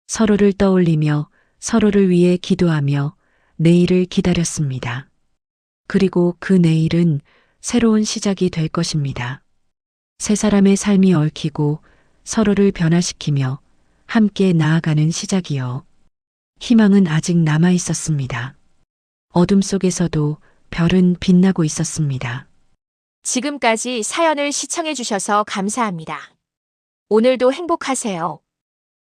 서로를 떠올리며 서로를 위해 기도하며 내일을 기다렸습니다. 그리고 그 내일은 새로운 시작이 될 것입니다. 세 사람의 삶이 얽히고 서로를 변화시키며 함께 나아가는 시작이요. 희망은 아직 남아 있었습니다. 어둠 속에서도 별은 빛나고 있었습니다. 지금까지 사연을 시청해 주셔서 감사합니다. 오늘도 행복하세요.